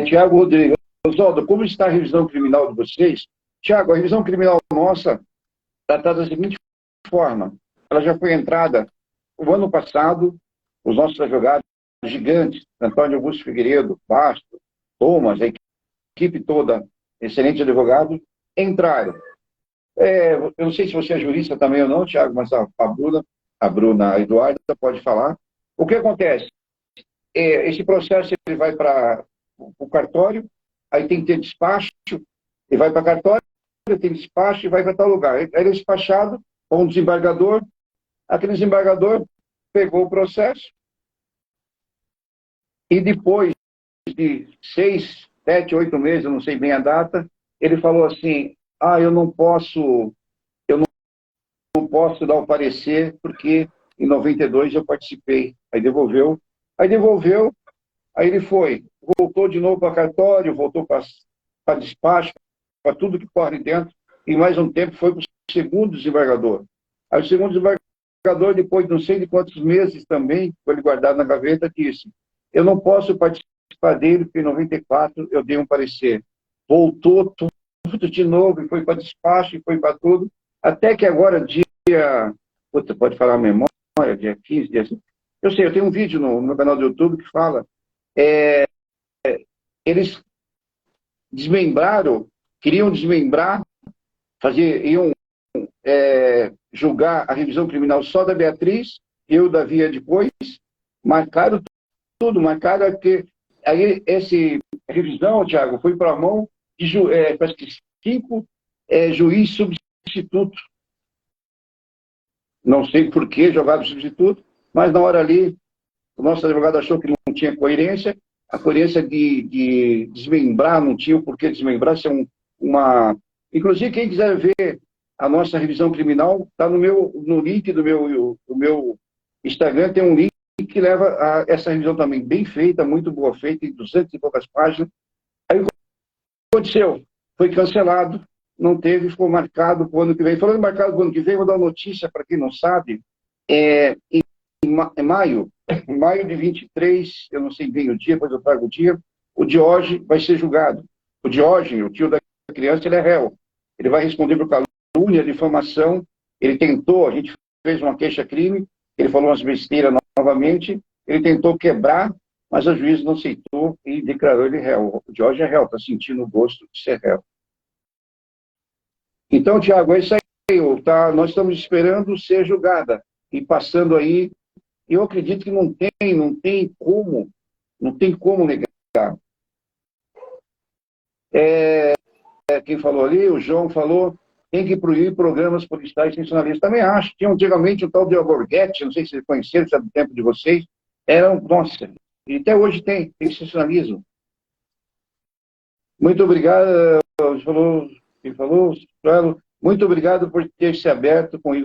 Tiago Rodrigues. Oswaldo, como está a revisão criminal de vocês? Tiago, a revisão criminal nossa está da seguinte forma. Ela já foi entrada o ano passado, os nossos advogados gigantes, Antônio Augusto Figueiredo, Basto, Thomas, a equipe toda, excelente advogado, entraram. Eu não sei se você é jurista também ou não, Thiago, mas a Eduarda pode falar. O que acontece? Esse processo ele vai para o cartório, aí tem que ter despacho, ele vai para cartório, tem despacho e vai para tal lugar. Aí ele é despachado para um desembargador, aquele desembargador pegou o processo e depois de 6, 7, 8 meses, eu não sei bem a data, ele falou assim, eu não posso dar o parecer porque em 92 eu participei. Aí devolveu, aí ele voltou de novo para cartório, voltou para despacho, para tudo que corre dentro, e mais um tempo foi para o segundo desembargador. Aí o segundo desembargador, depois de não sei de quantos meses também, foi ele guardado na gaveta, disse, eu não posso participar dele, porque em 94 eu dei um parecer. Voltou tudo de novo, e foi para despacho, e foi para tudo, até que agora, você pode falar a memória, dia 15, dia 5, eu sei, eu tenho um vídeo no meu canal do YouTube que fala, eles queriam desmembrar, iam julgar a revisão criminal só da Beatriz, eu da Via depois, marcaram tudo, marcaram que aí essa revisão, Thiago, foi para a mão de parece que 5 juiz substituto. Não sei por que jogaram substituto, mas na hora ali, o nosso advogado achou que não tinha coerência, a coerência de desmembrar, não tinha o porquê desmembrar, isso é Inclusive, quem quiser ver a nossa revisão criminal, está no link do meu Instagram, tem um link que leva a essa revisão também bem feita, muito boa feita, em 200 e poucas páginas. Aí o que aconteceu? Foi cancelado, não teve, ficou marcado para o ano que vem. Falando marcado para o ano que vem, vou dar uma notícia para quem não sabe, em maio de 23, eu não sei bem o dia, depois eu trago o dia, o Diógenes vai ser julgado. O Diógenes, o tio da criança, ele é réu. Ele vai responder por calúnia, difamação. Ele tentou, a gente fez uma queixa-crime, ele falou umas besteiras novamente, ele tentou quebrar, mas o juiz não aceitou e declarou ele réu. O Diógenes é réu, está sentindo o gosto de ser réu. Então, Tiago, é isso aí. Nós estamos esperando ser julgada. E passando aí, eu acredito que não tem como negar. Quem falou ali, o João falou, tem que proibir programas policiais sensacionalistas. Também acho. Tinha antigamente um tal de Alborguete, não sei se vocês conheceram, se é do tempo de vocês. Nossa, e até hoje tem sensacionalismo. Muito obrigado, quem falou, muito obrigado por ter se aberto com o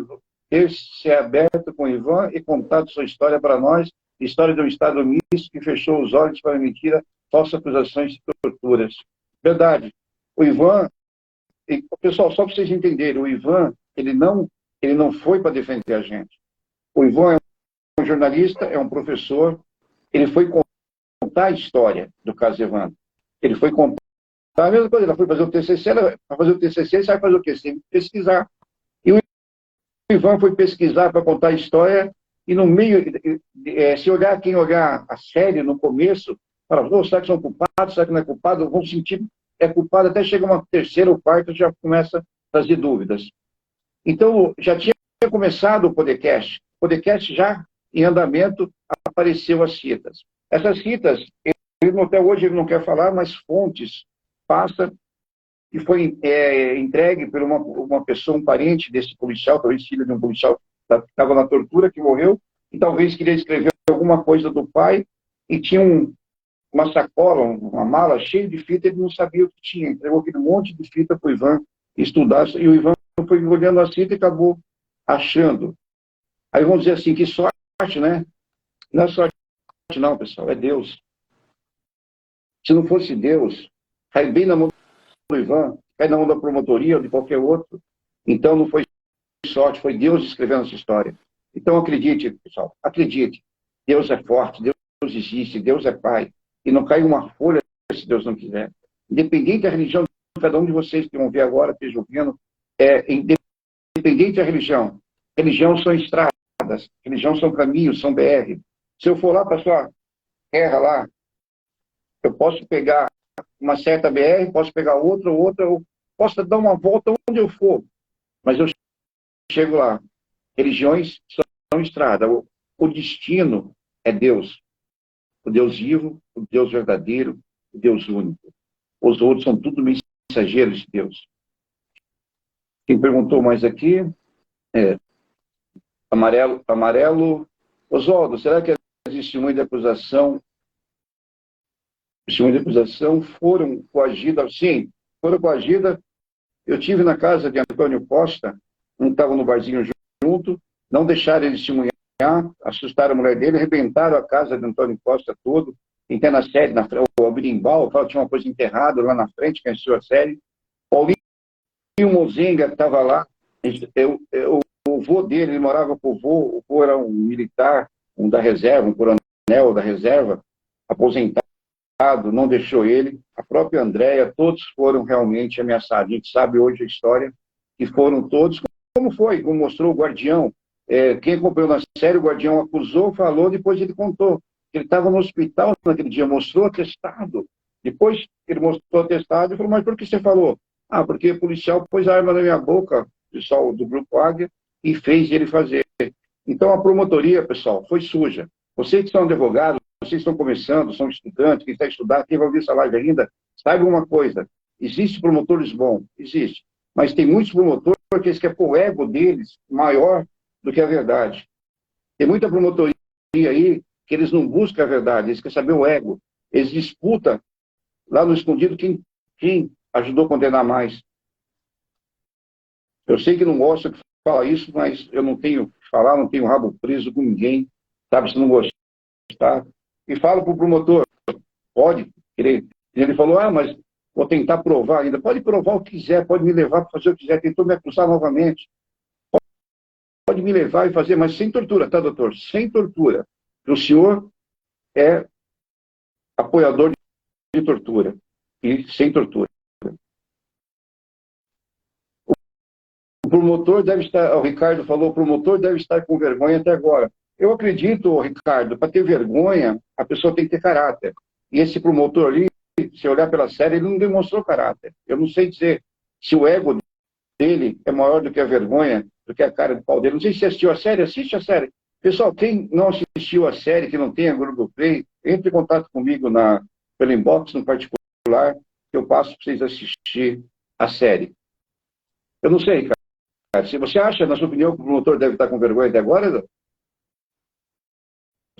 Ivan e contado sua história para nós, história de um Estado misto que fechou os olhos para mentira, falsas acusações e torturas. Verdade. O Ivan, pessoal, só para vocês entenderem, o Ivan, ele não foi para defender a gente. O Ivan é um jornalista, é um professor, ele foi contar a história do caso Evandro. Ele foi contar a mesma coisa, ela foi fazer o TCC, você vai fazer o quê? Você tem que pesquisar. E o Ivan foi pesquisar para contar a história, e no meio, quem olhar a série no começo, fala, será que são culpados, será que não é culpado? Vão sentir culpado, até chega uma terceira ou quarta, já começa a trazer dúvidas. Então, já tinha começado o podcast já em andamento, apareceu as fitas. Essas fitas, até hoje ele não quer falar, mas fontes passa, que foi entregue por uma pessoa, um parente desse policial, talvez filho de um policial que estava na tortura, que morreu, e talvez queria escrever alguma coisa do pai, e tinha uma sacola, uma mala cheia de fita, ele não sabia o que tinha, entregou aquele monte de fita para o Ivan estudar, e o Ivan foi olhando a fita e acabou achando. Aí vamos dizer assim, que sorte, né? Não é sorte não, pessoal, é Deus. Se não fosse Deus, cai bem na mão do Ivan, cai na mão da promotoria ou de qualquer outro. Então não foi sorte, foi Deus escrevendo essa história. Então acredite, pessoal, acredite. Deus é forte, Deus existe, Deus é Pai. E não cai uma folha se Deus não quiser. Independente da religião de cada um de vocês que vão ver agora, esteja ouvindo, independente da religião são estradas, religião são caminhos, são BR. Se eu for lá para terra lá. Eu posso pegar uma certa BR, posso pegar outra, eu posso dar uma volta onde eu for, mas eu chego lá. Religiões são estrada. O destino é Deus. O Deus vivo, o Deus verdadeiro, o Deus único. Os outros são tudo mensageiros de Deus. Quem perguntou mais aqui? Amarelo. Oswaldo, será que as testemunhas de acusação foram coagidas? Sim, foram coagidas. Eu tive na casa de Antônio Costa, não estava no barzinho junto, não deixaram ele testemunhar, assustaram a mulher dele, arrebentaram a casa de Antônio Costa todo, quem tem na série, o Birimbau, tinha uma coisa enterrada lá na frente, quem assistiu a série. Paulinho Mozenga estava lá, o vô dele, ele morava com o vô era um militar, um da reserva, um coronel da reserva, aposentado, não deixou ele, a própria Andréia, todos foram realmente ameaçados. A gente sabe hoje a história, que foram todos, como foi, como mostrou o Guardião. Quem acompanhou na série, o Guardião acusou, falou, depois ele contou. Ele estava no hospital naquele dia, mostrou atestado. Depois ele mostrou atestado e falou, mas por que você falou? Ah, porque o policial pôs a arma na minha boca, o pessoal do Grupo Águia, e fez ele fazer. Então a promotoria, pessoal, foi suja. Vocês que são advogados, vocês estão começando, são estudantes, quem está estudando, quem vai ouvir essa live ainda, saiba uma coisa, existe promotores bons, existe, mas tem muitos promotores que eles querem pôr o ego deles maior do que a verdade. Tem muita promotoria aí que eles não buscam a verdade, eles querem saber o ego. Eles disputam lá no escondido quem ajudou a condenar mais. Eu sei que não gosta de falar isso, mas eu não tenho que falar, não tenho rabo preso com ninguém, sabe, se não gostar. E falo para o promotor, pode querer. Ele falou, mas vou tentar provar ainda. Pode provar o que quiser, pode me levar para fazer o que quiser. Tentou me acusar novamente. Pode me levar e fazer, mas sem tortura, tá, doutor? Sem tortura. O senhor é apoiador de tortura. E sem tortura. O promotor deve estar, o Ricardo falou, o promotor deve estar com vergonha até agora. Eu acredito, Ricardo, para ter vergonha, a pessoa tem que ter caráter. E esse promotor ali, se olhar pela série, ele não demonstrou caráter. Eu não sei dizer se o ego dele é maior do que a vergonha, do que a cara de pau dele. Não sei se você assistiu a série, assiste a série. Pessoal, quem não assistiu a série, que não tem a Google Play, entre em contato comigo pelo inbox, no particular, que eu passo para vocês assistir a série. Eu não sei, cara. Se você acha, na sua opinião, que o promotor deve estar com vergonha até agora, Eduardo?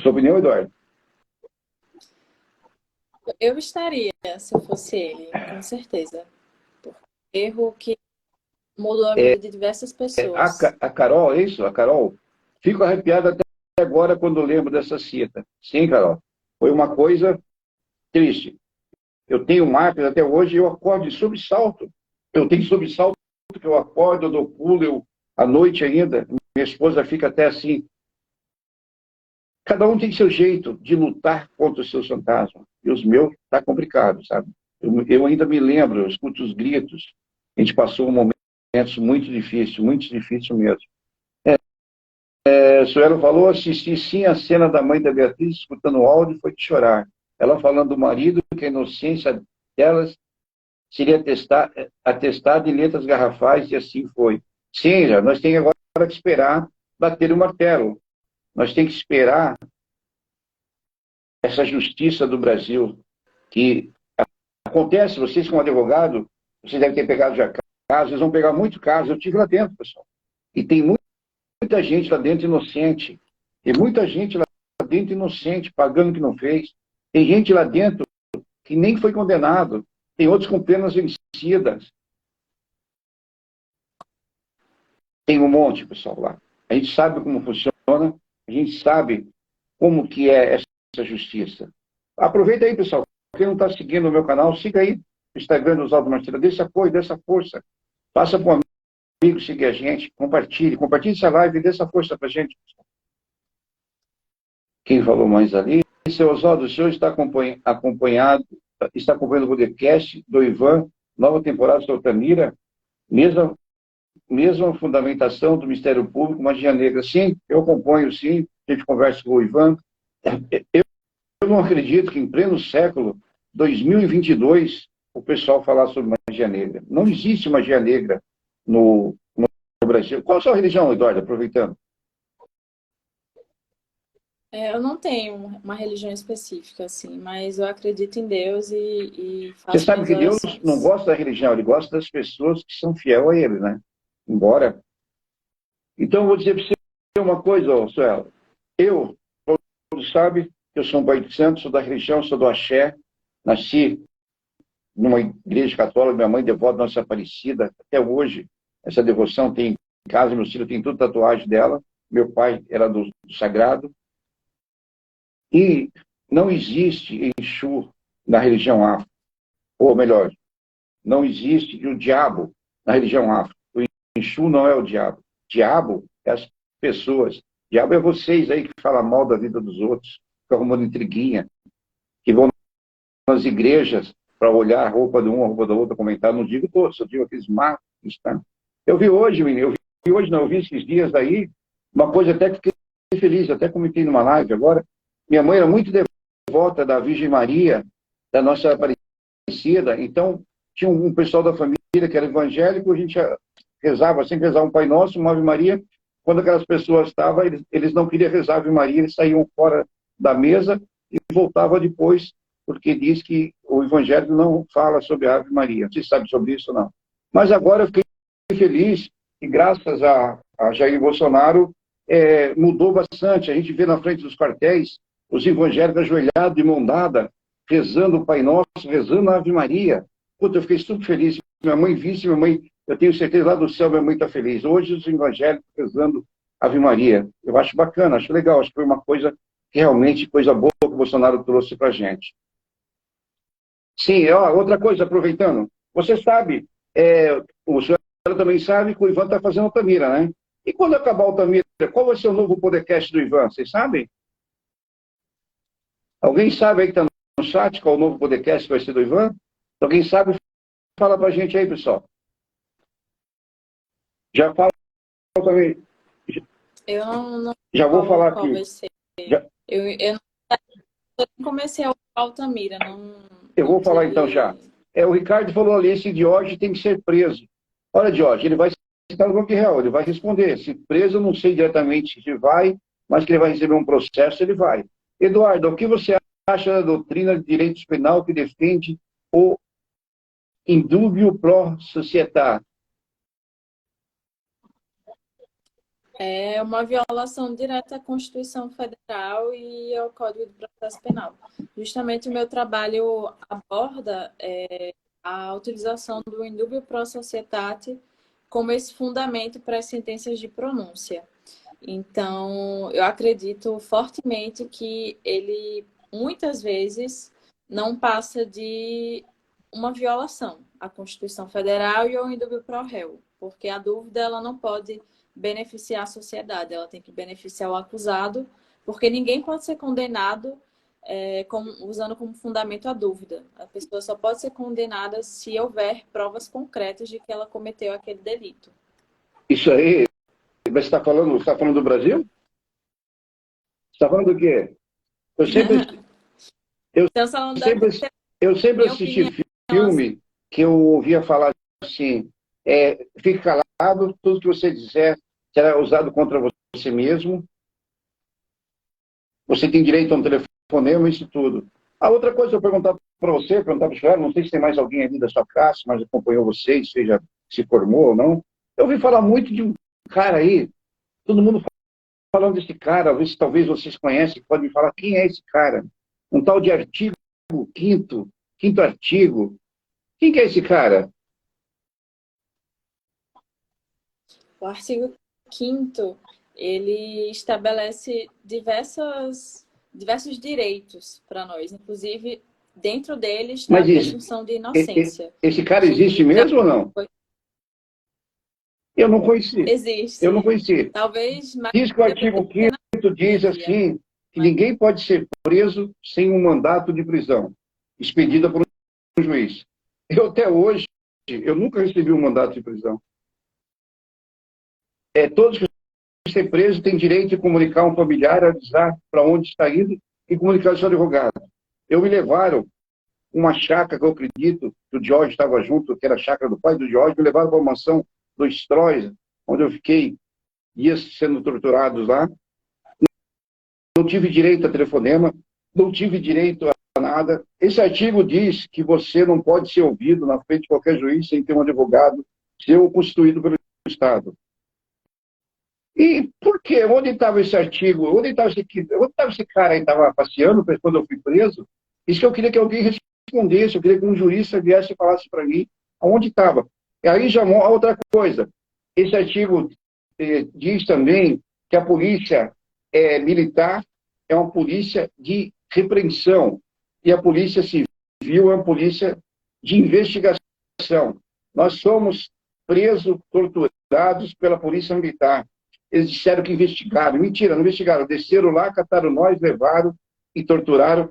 Sua opinião, Eduardo? Eu estaria, se eu fosse ele, com certeza. Erro que mudou a vida de diversas pessoas. A Carol, é isso? A Carol? Fico arrepiado até agora quando lembro dessa cita. Sim, Carol. Foi uma coisa triste. Eu tenho marcas até hoje, eu acordo de sobressalto. Eu tenho sobressalto que eu acordo, eu dou pulo, à noite ainda, minha esposa fica até assim. Cada um tem seu jeito de lutar contra os seus fantasmas. E os meus tá complicado, sabe? Eu ainda me lembro, eu escuto os gritos. A gente passou momentos muito difícil mesmo. Suelo falou, assisti sim a cena da mãe da Beatriz, escutando o áudio, foi de chorar. Ela falando do marido, que a inocência delas seria atestada em letras garrafais, e assim foi. Sim, já, nós temos agora que esperar bater o martelo. Nós temos que esperar essa justiça do Brasil, que acontece, vocês como advogado, vocês devem ter pegado já casos, vocês vão pegar muito casos, eu tive lá dentro, pessoal. E tem muita gente lá dentro inocente. Tem muita gente lá dentro inocente, pagando o que não fez. Tem gente lá dentro que nem foi condenado. Tem outros com penas vencidas. Tem um monte, pessoal, lá. A gente sabe como funciona, a gente sabe como que é essa justiça. Aproveita aí, pessoal. Quem não está seguindo o meu canal, siga aí o Instagram do Oswaldo Martins. Dê esse apoio, dê essa força. Passa para um amigo seguir a gente. Compartilhe essa live e dê essa força para a gente. Quem falou mais ali? Seu Oswaldo, o senhor está acompanhando o podcast do Ivan, nova temporada de Altamira, mesma fundamentação do Ministério Público, Magia Negra. Sim, eu acompanho, sim, a gente conversa com o Ivan. Eu não acredito que em pleno século 2022 o pessoal falar sobre magia negra. Não existe magia negra no Brasil. Qual a sua religião, Eduardo, aproveitando? Eu não tenho uma religião específica, assim, mas eu acredito em Deus e Você faço sabe minhas que Deus não orações. gosta da religião, ele gosta das pessoas que são fiel a ele, né? Embora. Então, eu vou dizer para você uma coisa, ó, Suela. Eu, todos sabem, eu sou um pai de santo, sou da religião, sou do axé, nasci numa igreja católica, minha mãe devota Nossa Aparecida, até hoje, essa devoção tem em casa, meu filho tem tudo tatuagem dela, meu pai era do sagrado, e não existe Exu na religião afro, ou melhor, não existe o diabo na religião afro. O Exu não é o diabo. O diabo é as pessoas. O diabo é vocês aí que falam mal da vida dos outros, que arrumando intriguinha, que vão nas igrejas para olhar a roupa de um, a roupa da outra, comentar. Não digo todos, eu digo aqueles matos. Tá? Eu vi hoje, menino, eu vi esses dias aí, uma coisa até que fiquei feliz, até comentei numa live agora. Minha mãe era muito devota da Virgem Maria, da nossa Aparecida, então tinha um pessoal da família que era evangélico, a gente rezava, sempre rezava um Pai Nosso, uma Ave Maria. Quando aquelas pessoas estavam, eles não queriam rezar Ave Maria, eles saíam fora da mesa e voltavam depois, porque diz que o Evangelho não fala sobre a Ave Maria. Você sabe sobre isso ou não? Mas agora eu fiquei feliz que, graças a Jair Bolsonaro, mudou bastante. A gente vê na frente dos quartéis os evangélicos ajoelhados, de mão dada, rezando o Pai Nosso, rezando a Ave Maria. Puta, eu fiquei super feliz. Minha mãe visse, minha mãe, eu tenho certeza lá do céu, minha mãe está feliz. Hoje os evangélicos rezando Ave Maria. Eu acho bacana, acho legal, acho que foi uma coisa que realmente, coisa boa que o Bolsonaro trouxe para a gente. Sim, ó, outra coisa, aproveitando, você sabe, o senhor também sabe que o Ivan está fazendo Altamira, né? E quando acabar o Altamira, qual vai ser o novo podcast do Ivan? Vocês sabem? Alguém sabe aí que está no chat qual o novo podcast que vai ser do Ivan? Se alguém sabe, fala para a gente aí, pessoal. Já fala também. Eu não Já vou falar qual vai aqui. ser. Já, Eu não comecei a Altamira, eu não vou falar então tive. já. O Ricardo falou ali, esse Diógenes tem que ser preso. Olha, Diógenes, ele vai estar no Banco Real, ele vai responder. Se preso, eu não sei diretamente se vai, mas que ele vai receber um processo, ele vai. Eduardo, o que você acha da doutrina de direito penal que defende o indúbio pro società? É uma violação direta à Constituição Federal e ao Código de Processo Penal. Justamente o meu trabalho aborda a utilização do indúbio pro societate como esse fundamento para as sentenças de pronúncia. Então, eu acredito fortemente que ele, muitas vezes, não passa de uma violação à Constituição Federal e ao indúbio pro réu, porque a dúvida ela não pode beneficiar a sociedade, ela tem que beneficiar o acusado, porque ninguém pode ser condenado usando como fundamento a dúvida. A pessoa só pode ser condenada se houver provas concretas de que ela cometeu aquele delito. Isso aí, você está falando do Brasil? Você está falando do quê? Eu sempre, eu Então, falando da sempre, eu sempre minha assisti opinião, filme que eu ouvia falar assim, fique calado, tudo que você disser será usado contra você mesmo, você tem direito a um telefonema, isso tudo. A outra coisa que eu perguntar para você, perguntar para o senhor, não sei se tem mais alguém ali da sua classe, mas acompanhou vocês, seja se formou ou não, eu ouvi falar muito de um cara aí, todo mundo falando desse cara, talvez vocês conhecem, podem me falar quem é esse cara. Um tal de artigo quinto artigo. Quem que é esse cara? o artigo 5º, ele estabelece diversos direitos para nós, inclusive dentro dele está a Mas presunção de inocência. esse cara existe Que já mesmo ou não? Eu não conheci. Eu não existe, conheci. talvez mais Diz que o artigo 5º diz assim, que ninguém pode ser preso sem um mandato de prisão, expedida por um juiz. Eu até hoje, eu nunca recebi um mandato de prisão. Todos que ser preso têm direito de comunicar a um familiar, avisar para onde está indo e comunicar ao seu advogado. Eu me levaram uma chácara, que eu acredito que o Jorge estava junto, que era a chácara do pai do Jorge, me levaram para uma mansão do Strois, onde eu fiquei dias sendo torturados lá. Não tive direito a telefonema, não tive direito a nada. Esse artigo diz que você não pode ser ouvido na frente de qualquer juiz sem ter um advogado seu constituído pelo Estado. E por quê? Onde estava esse artigo? Onde estava esse cara aí? Estava passeando quando eu fui preso? Isso que eu queria que alguém respondesse, eu queria que um jurista viesse e falasse para mim aonde estava. E aí já outra coisa. Esse artigo diz também que a polícia militar é uma polícia de repreensão e a polícia civil é uma polícia de investigação. Nós somos presos, torturados pela polícia militar. Eles disseram que investigaram. Mentira, não investigaram. Desceram lá, cataram nós, levaram e torturaram.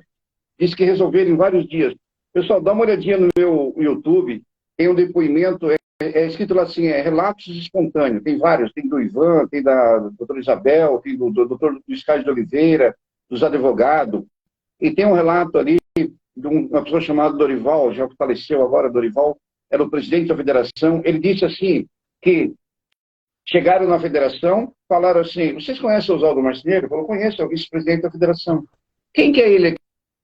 Diz que resolveram em vários dias. Pessoal, dá uma olhadinha no meu YouTube. Tem um depoimento, escrito lá assim, relatos espontâneos. Tem vários. Tem do Ivan, tem da doutora Isabel, tem do doutor Luiz Carlos de Oliveira, dos advogados. E tem um relato ali de uma pessoa chamada Dorival, já faleceu agora, Dorival, era o presidente da federação. Ele disse assim, que chegaram na federação, falaram assim, vocês conhecem o Oswaldo Marceneiro? Ele falou, conheço, é o vice-presidente da federação. Quem que é ele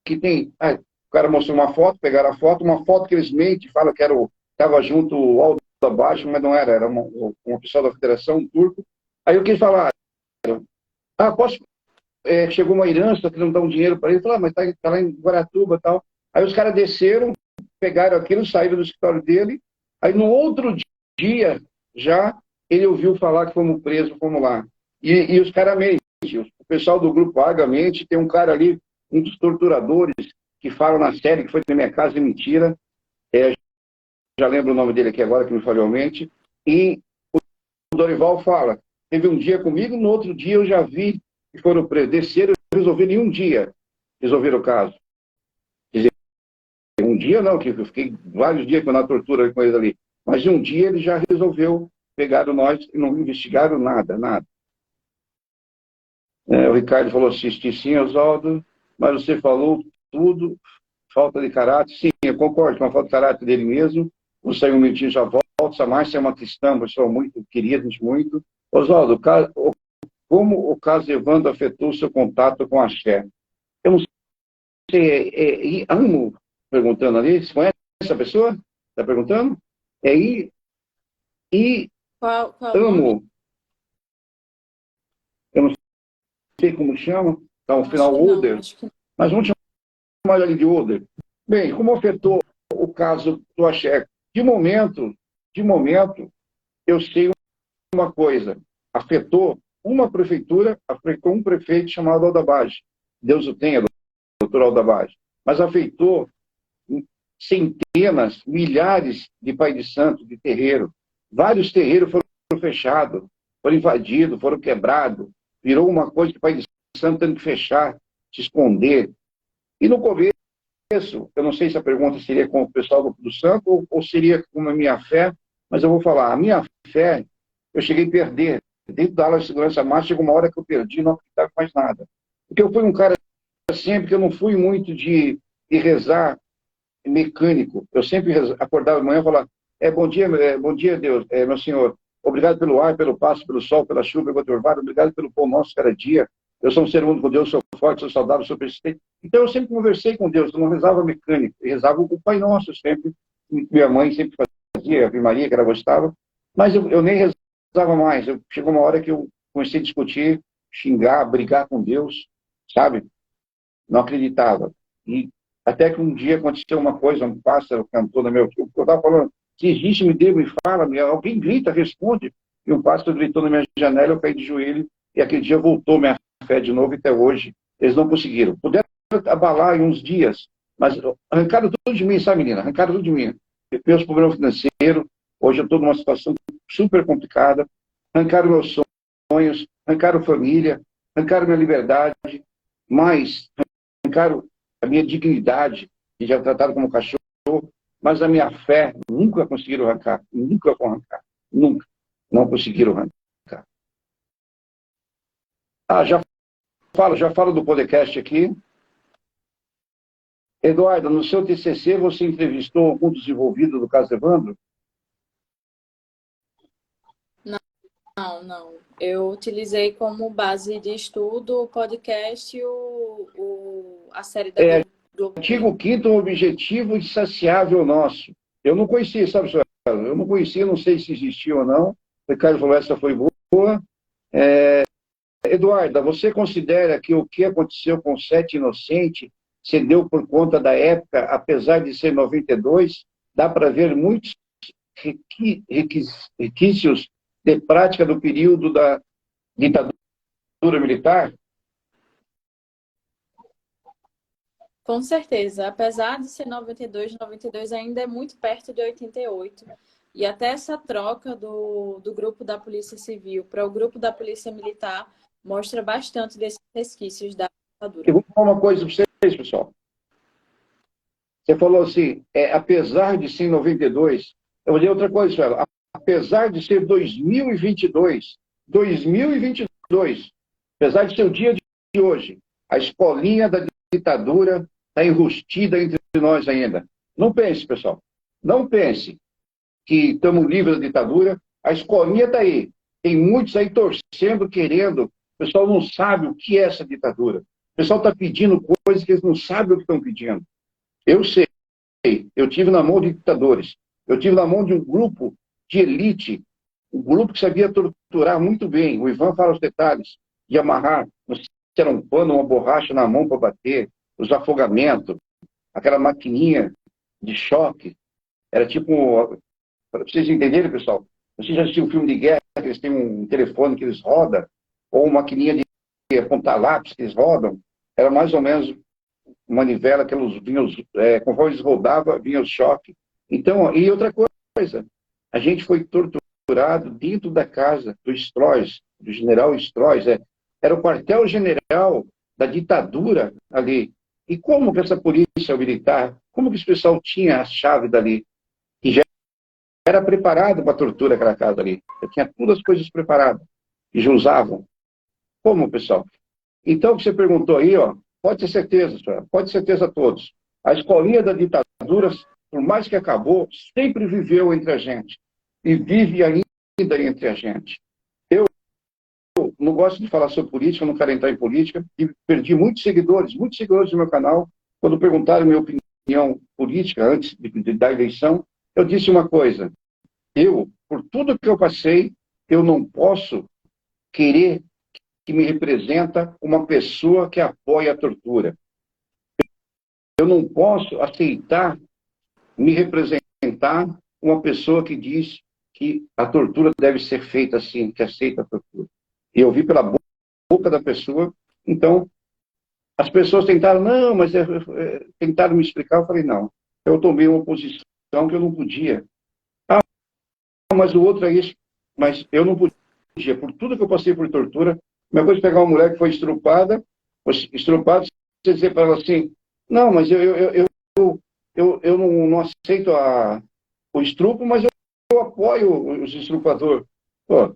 que tem? Ah, o cara mostrou uma foto, pegaram a foto, uma foto que eles mentem, falam que estava junto o Aldo abaixo, mas não era, era uma pessoa da federação, um turco. Aí o que eles falaram? Chegou uma herança que não dá um dinheiro para ele, falou, mas tá lá em Guaratuba e tal. Aí os caras desceram, pegaram aquilo, saíram do escritório dele, aí no outro dia, já, ele ouviu falar que fomos presos, fomos lá. E os caras mentem. O pessoal do Grupo Águia mente. Tem um cara ali, um dos torturadores, que fala na série que foi na minha casa de mentira. Já lembro o nome dele aqui agora, que me falhou a mente. E o Dorival fala, teve um dia comigo, no outro dia eu já vi que foram presos. Desceram e resolveram em um dia. Resolveram o caso. Quer dizer, um dia não, que eu fiquei vários dias na tortura com eles ali. Mas em um dia ele já resolveu. Pegaram nós e não investigaram nada. O Ricardo falou assim, sim, Oswaldo, mas você falou tudo, falta de caráter. Sim, eu concordo com a falta de caráter dele mesmo. Vou sair um minutinho, já volto. A Márcia é uma cristã, uma pessoa muito querida, muito. Oswaldo, como o caso Evandro afetou o seu contato com a Xé? Eu não sei, Amo, perguntando ali, você conhece essa pessoa? Está perguntando? Qual Amo. Eu não sei como chama, está no final Oder, mas vamos chamar ele de Oder. Bem, como afetou o caso do Axé? De momento, eu sei uma coisa, afetou uma prefeitura, afetou um prefeito chamado Aldabage. Deus o tenha, doutor Aldabage. Mas afetou centenas, milhares de pai de santo, de terreiro. Vários terreiros foram fechados, foram invadidos, foram quebrados. Virou uma coisa que o pai de santo tendo que fechar, se esconder. E no começo, eu não sei se a pergunta seria com o pessoal do santo ou seria com a minha fé, mas eu vou falar, a minha fé, eu cheguei a perder. Dentro da aula de segurança máxima, chegou uma hora que eu perdi, não acreditava mais nada. Porque eu fui um cara sempre que eu não fui muito de rezar mecânico. Eu sempre acordava de manhã e falava, bom dia, Deus, meu Senhor. Obrigado pelo ar, pelo passo, pelo sol, pela chuva, pelo orvalho. Obrigado pelo pão nosso cada dia. Eu sou um ser humano com Deus, sou forte, sou saudável, sou persistente. Então eu sempre conversei com Deus, eu não rezava mecânico, eu rezava o Pai Nosso sempre. Minha mãe sempre fazia, a Ave Maria, que ela gostava. Mas eu nem rezava mais. Chegou uma hora que eu comecei a discutir, xingar, brigar com Deus, sabe? Não acreditava. E até que um dia aconteceu uma coisa, um pássaro cantou no meu... Eu estava falando, se existe, me dê, me fala, alguém grita, responde. E um pássaro gritou na minha janela, eu caí de joelho, e aquele dia voltou minha fé de novo, e até hoje eles não conseguiram. Puderam abalar em uns dias, mas arrancaram tudo de mim, sabe, menina? Arrancaram tudo de mim. Meus problemas financeiros, hoje eu estou numa situação super complicada, arrancaram meus sonhos, arrancaram família, arrancaram minha liberdade, mas arrancaram a minha dignidade, que já tratado como cachorro, mas a minha fé nunca conseguiram arrancar, nunca vão arrancar, nunca, não conseguiram arrancar. Já falo do podcast aqui, Eduardo, no seu TCC você entrevistou algum dos envolvidos do caso Evandro? Não, não. Eu utilizei como base de estudo o podcast e a série da Globo Play. Artigo 5º, objetivo insaciável nosso. Eu não conhecia, sabe, senhora? Eu não conhecia, não sei se existia ou não. O Ricardo falou, essa foi boa. Eduarda, você considera que o que aconteceu com o Sete Inocente se deu por conta da época, apesar de ser 92, dá para ver muitos requisitos de prática do período da ditadura militar? Com certeza. Apesar de ser 92 ainda é muito perto de 88. E até essa troca do grupo da Polícia Civil para o grupo da Polícia Militar mostra bastante desses resquícios da ditadura. Eu vou falar uma coisa para vocês, pessoal. Você falou assim, apesar de ser 92, eu vou dizer outra coisa, senhora. Apesar de ser 2022, apesar de ser o dia de hoje, a escolinha da ditadura está enrustida entre nós ainda. Não pense, pessoal. Não pense que estamos livres da ditadura. A escolinha está aí. Tem muitos aí torcendo, querendo. O pessoal não sabe o que é essa ditadura. O pessoal está pedindo coisas que eles não sabem o que estão pedindo. Eu sei. Eu tive na mão de ditadores. Eu tive na mão de um grupo de elite, um grupo que sabia torturar muito bem. O Ivan fala os detalhes. De amarrar, era um pano, uma borracha na mão para bater, os afogamentos, aquela maquininha de choque. Era tipo, para vocês entenderem, pessoal, vocês já assistiram um filme de guerra, que eles têm um telefone que eles rodam, ou uma maquininha de apontar lápis que eles rodam, era mais ou menos uma manivela que eles vinham, conforme eles rodavam, vinha o choque. Então, e outra coisa, a gente foi torturado dentro da casa do Stroess, do general Stroess, era o quartel-general da ditadura ali. E como que essa polícia militar, como que esse pessoal tinha a chave dali? E já era preparado para a tortura aquela casa ali. Já tinha todas as coisas preparadas. E já usavam. Como, pessoal? Então, o que você perguntou aí, ó, pode ter certeza, senhora, pode ter certeza a todos. A escolinha da ditadura, por mais que acabou, sempre viveu entre a gente. E vive ainda entre a gente. Eu não gosto de falar sobre política, não quero entrar em política, e perdi muitos seguidores do meu canal, quando perguntaram minha opinião política antes da eleição. Eu disse uma coisa, por tudo que eu passei, eu não posso querer que me representa uma pessoa que apoia a tortura. Eu não posso aceitar me representar uma pessoa que diz que a tortura deve ser feita assim, que aceita a tortura. E eu vi pela boca da pessoa. Então, as pessoas tentaram, não, mas tentaram me explicar. Eu falei, não, eu tomei uma posição que eu não podia. Ah, mas o outro é isso. Mas eu não podia. Por tudo que eu passei por tortura, uma coisa é pegar uma mulher que foi estrupada, você dizer para ela assim, não, mas eu não aceito o estupro, mas eu apoio os estrupadores. Pô,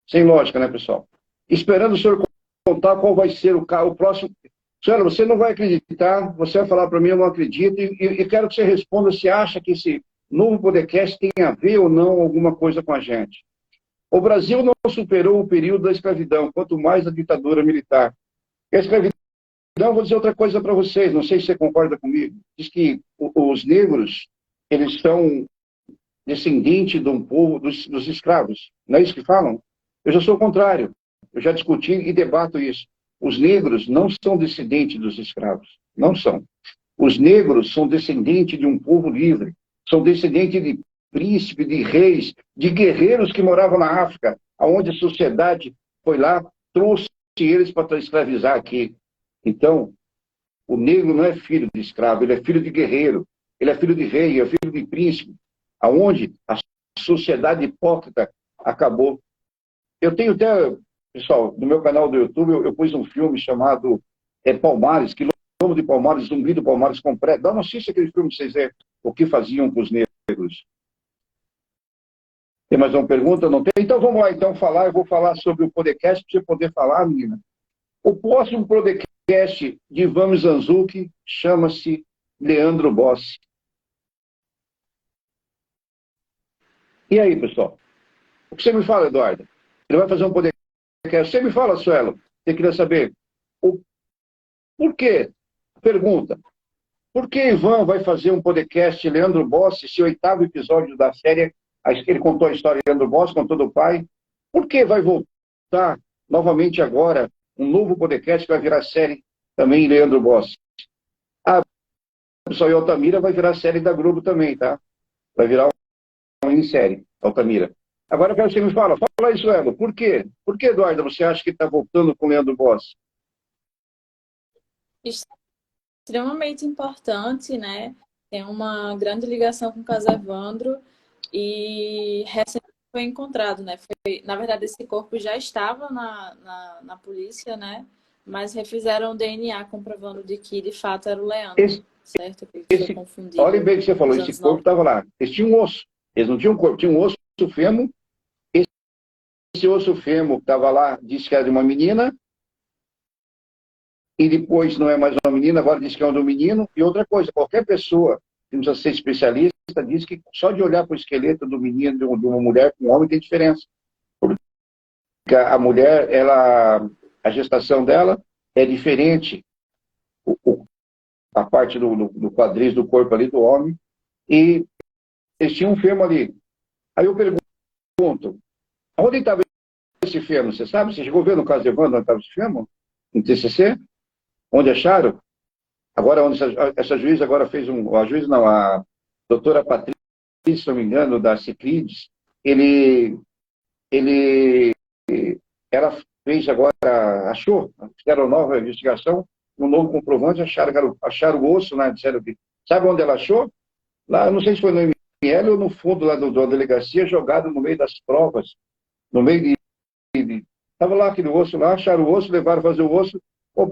sem lógica, né, pessoal? Esperando o senhor contar qual vai ser o próximo. Senhora, você não vai acreditar, você vai falar para mim, eu não acredito, e quero que você responda se acha que esse novo podcast tem a ver ou não alguma coisa com a gente. O Brasil não superou o período da escravidão, quanto mais a ditadura militar. E a escravidão, vou dizer outra coisa para vocês, não sei se você concorda comigo, diz que os negros, eles são descendentes de um povo dos escravos. Não é isso que falam? Eu já sou o contrário. Eu já discuti e debato isso. Os negros não são descendentes dos escravos. Não são. Os negros são descendentes de um povo livre. São descendentes de príncipes, de reis, de guerreiros que moravam na África, onde a sociedade foi lá, trouxe eles para escravizar aqui. Então, o negro não é filho de escravo, ele é filho de guerreiro, ele é filho de rei, é filho de príncipe, aonde a sociedade hipócrita acabou. Eu tenho até, pessoal, no meu canal do YouTube, eu pus um filme chamado Palmares, Quilombo de Palmares, Zumbi do Palmares completo. Dá uma assista aquele filme para vocês verem o que faziam com os negros. Tem mais uma pergunta? Não tem? Então vamos lá, então, eu vou falar sobre o podcast, para você poder falar, menina. O próximo podcast de Ivan Mizanzuki chama-se Leandro Bossi. E aí, pessoal? O que você me fala, Eduardo? Ele vai fazer um podcast. Você me fala, Suelo. Você queria saber o por quê? Pergunta. Por que Ivan vai fazer um podcast Leandro Bossi, esse 8º episódio da série? Ele contou a história de Leandro Bossi, contou do pai. Por que vai voltar novamente agora um novo podcast que vai virar série também Leandro Bossi? Ah, pessoal, e Altamira vai virar série da Globo também, tá? Vai virar uma minissérie, Altamira. Agora eu quero que você me fala isso, Elo. Por quê? Por que, Eduardo, você acha que está voltando com o Leandro Bossi? Extremamente importante, né? Tem uma grande ligação com o caso Evandro e recentemente foi encontrado, né? Na verdade, esse corpo já estava na polícia, né? Mas refizeram o DNA comprovando de que, de fato, era o Leandro, certo? Que foi confundido. Olha bem o que você falou, esse corpo estava lá. Eles tinham um osso. Eles não tinham um corpo, tinham um osso fêmur. Esse osso fêmur que estava lá disse que era de uma menina, e depois não é mais uma menina, agora diz que é um menino. E outra coisa, qualquer pessoa que não precisa ser especialista diz que só de olhar para o esqueleto do menino, de uma mulher com um homem, tem diferença. Porque a mulher, a gestação dela é diferente, a parte do quadris do corpo ali do homem, e eles tinham um fêmur ali. Aí eu pergunto, onde estava esse fêmur? Você sabe? Você chegou a ver no caso de Evandro onde estava esse fêmur? No TCC? Onde acharam? Agora, onde essa juíza agora fez a juíza não, a doutora Patrícia, se não me engano, da Ciclides, ela fez agora, fizeram nova investigação, um novo comprovante, acharam o osso, né, disseram que, sabe onde ela achou? Lá, eu não sei se foi no ML ou no fundo lá da delegacia, jogado no meio das provas, no meio estava lá aquele osso lá, acharam o osso, levaram fazer o osso,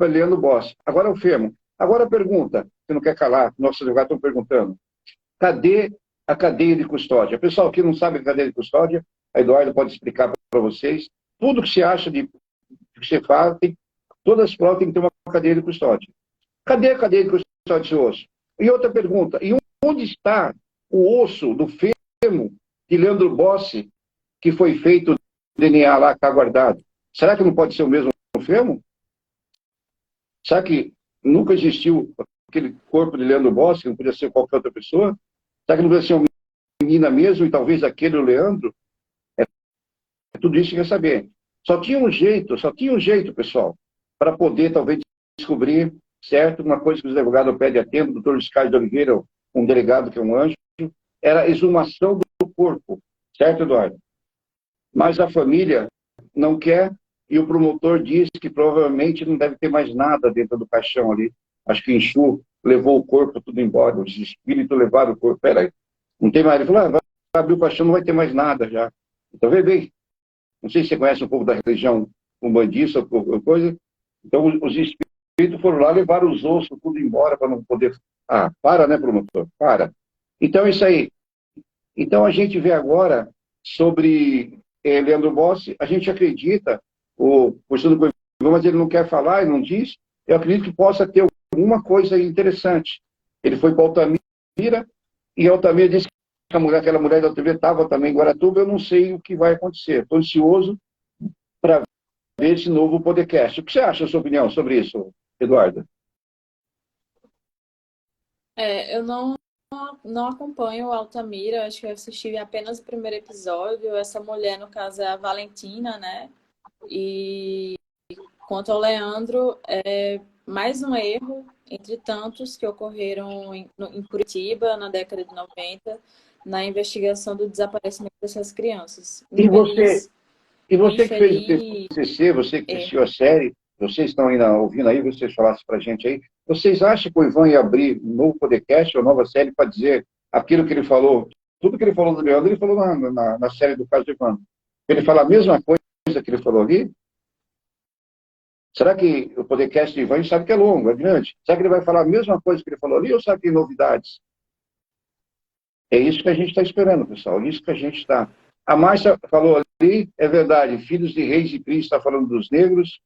Leandro Bossi. Agora o fêmur. Agora a pergunta, você não quer calar, nossos advogados estão perguntando, cadê a cadeia de custódia? Pessoal que não sabe a cadeia de custódia, a Eduardo pode explicar para vocês, tudo que você acha que você faz, todas as provas tem que ter uma cadeia de custódia. Cadê a cadeia de custódia desse osso? E outra pergunta, e onde está o osso do fêmur de Leandro Bossi, que foi feito o DNA lá, que está guardado? Será que não pode ser o mesmo fêmur? Será que nunca existiu aquele corpo de Leandro Bossi, que não podia ser qualquer outra pessoa? Será que não podia ser uma menina mesmo, e talvez aquele o Leandro? Tudo isso que quer saber. Só tinha um jeito, pessoal, para poder talvez descobrir, certo? Uma coisa que os advogados pedem a tempo, o doutor Luiz Carlos de Oliveira, um delegado que é um anjo, era a exumação do corpo, certo, Eduardo? Mas a família não quer, e o promotor diz que provavelmente não deve ter mais nada dentro do caixão ali. Acho que Enxu levou o corpo tudo embora, os espíritos levaram o corpo. Peraí, não tem mais. Ele falou, vai abrir o caixão, não vai ter mais nada já. Então, vê bem. Não sei se você conhece um pouco da religião umbandista ou coisa. Então, os espíritos foram lá, levaram os ossos tudo embora para não poder... Ah, para, né, promotor? Para. Então, é isso aí. Então, a gente vê agora sobre Leandro Bossi, a gente acredita, mas ele não quer falar e não diz, eu acredito que possa ter alguma coisa interessante. Ele foi para Altamira, e Altamira disse que aquela mulher da Altamira estava também em Guaratuba, eu não sei o que vai acontecer. Estou ansioso para ver esse novo podcast. O que você acha, a sua opinião sobre isso, Eduardo? Eu não acompanho o Altamira, acho que eu assisti apenas o primeiro episódio. Essa mulher, no caso, é a Valentina, né? E quanto ao Leandro, é mais um erro entre tantos que ocorreram em Curitiba na década de 90, na investigação do desaparecimento dessas crianças. E você que fez o TCC, você que assistiu a série, vocês estão ainda ouvindo aí, vocês falassem para a gente aí, vocês acham que o Ivan ia abrir um novo podcast ou nova série para dizer aquilo que ele falou, tudo que ele falou do Leandro, ele falou na série do caso de Ivan. Ele fala a mesma coisa que ele falou ali? Será que o podcast de Ivan, a gente sabe que é longo, é grande. Será que ele vai falar a mesma coisa que ele falou ali ou será que tem novidades? É isso que a gente está esperando, pessoal. É isso que a gente está. A Márcia falou ali, é verdade, filhos de reis e príncipes, está falando dos negros.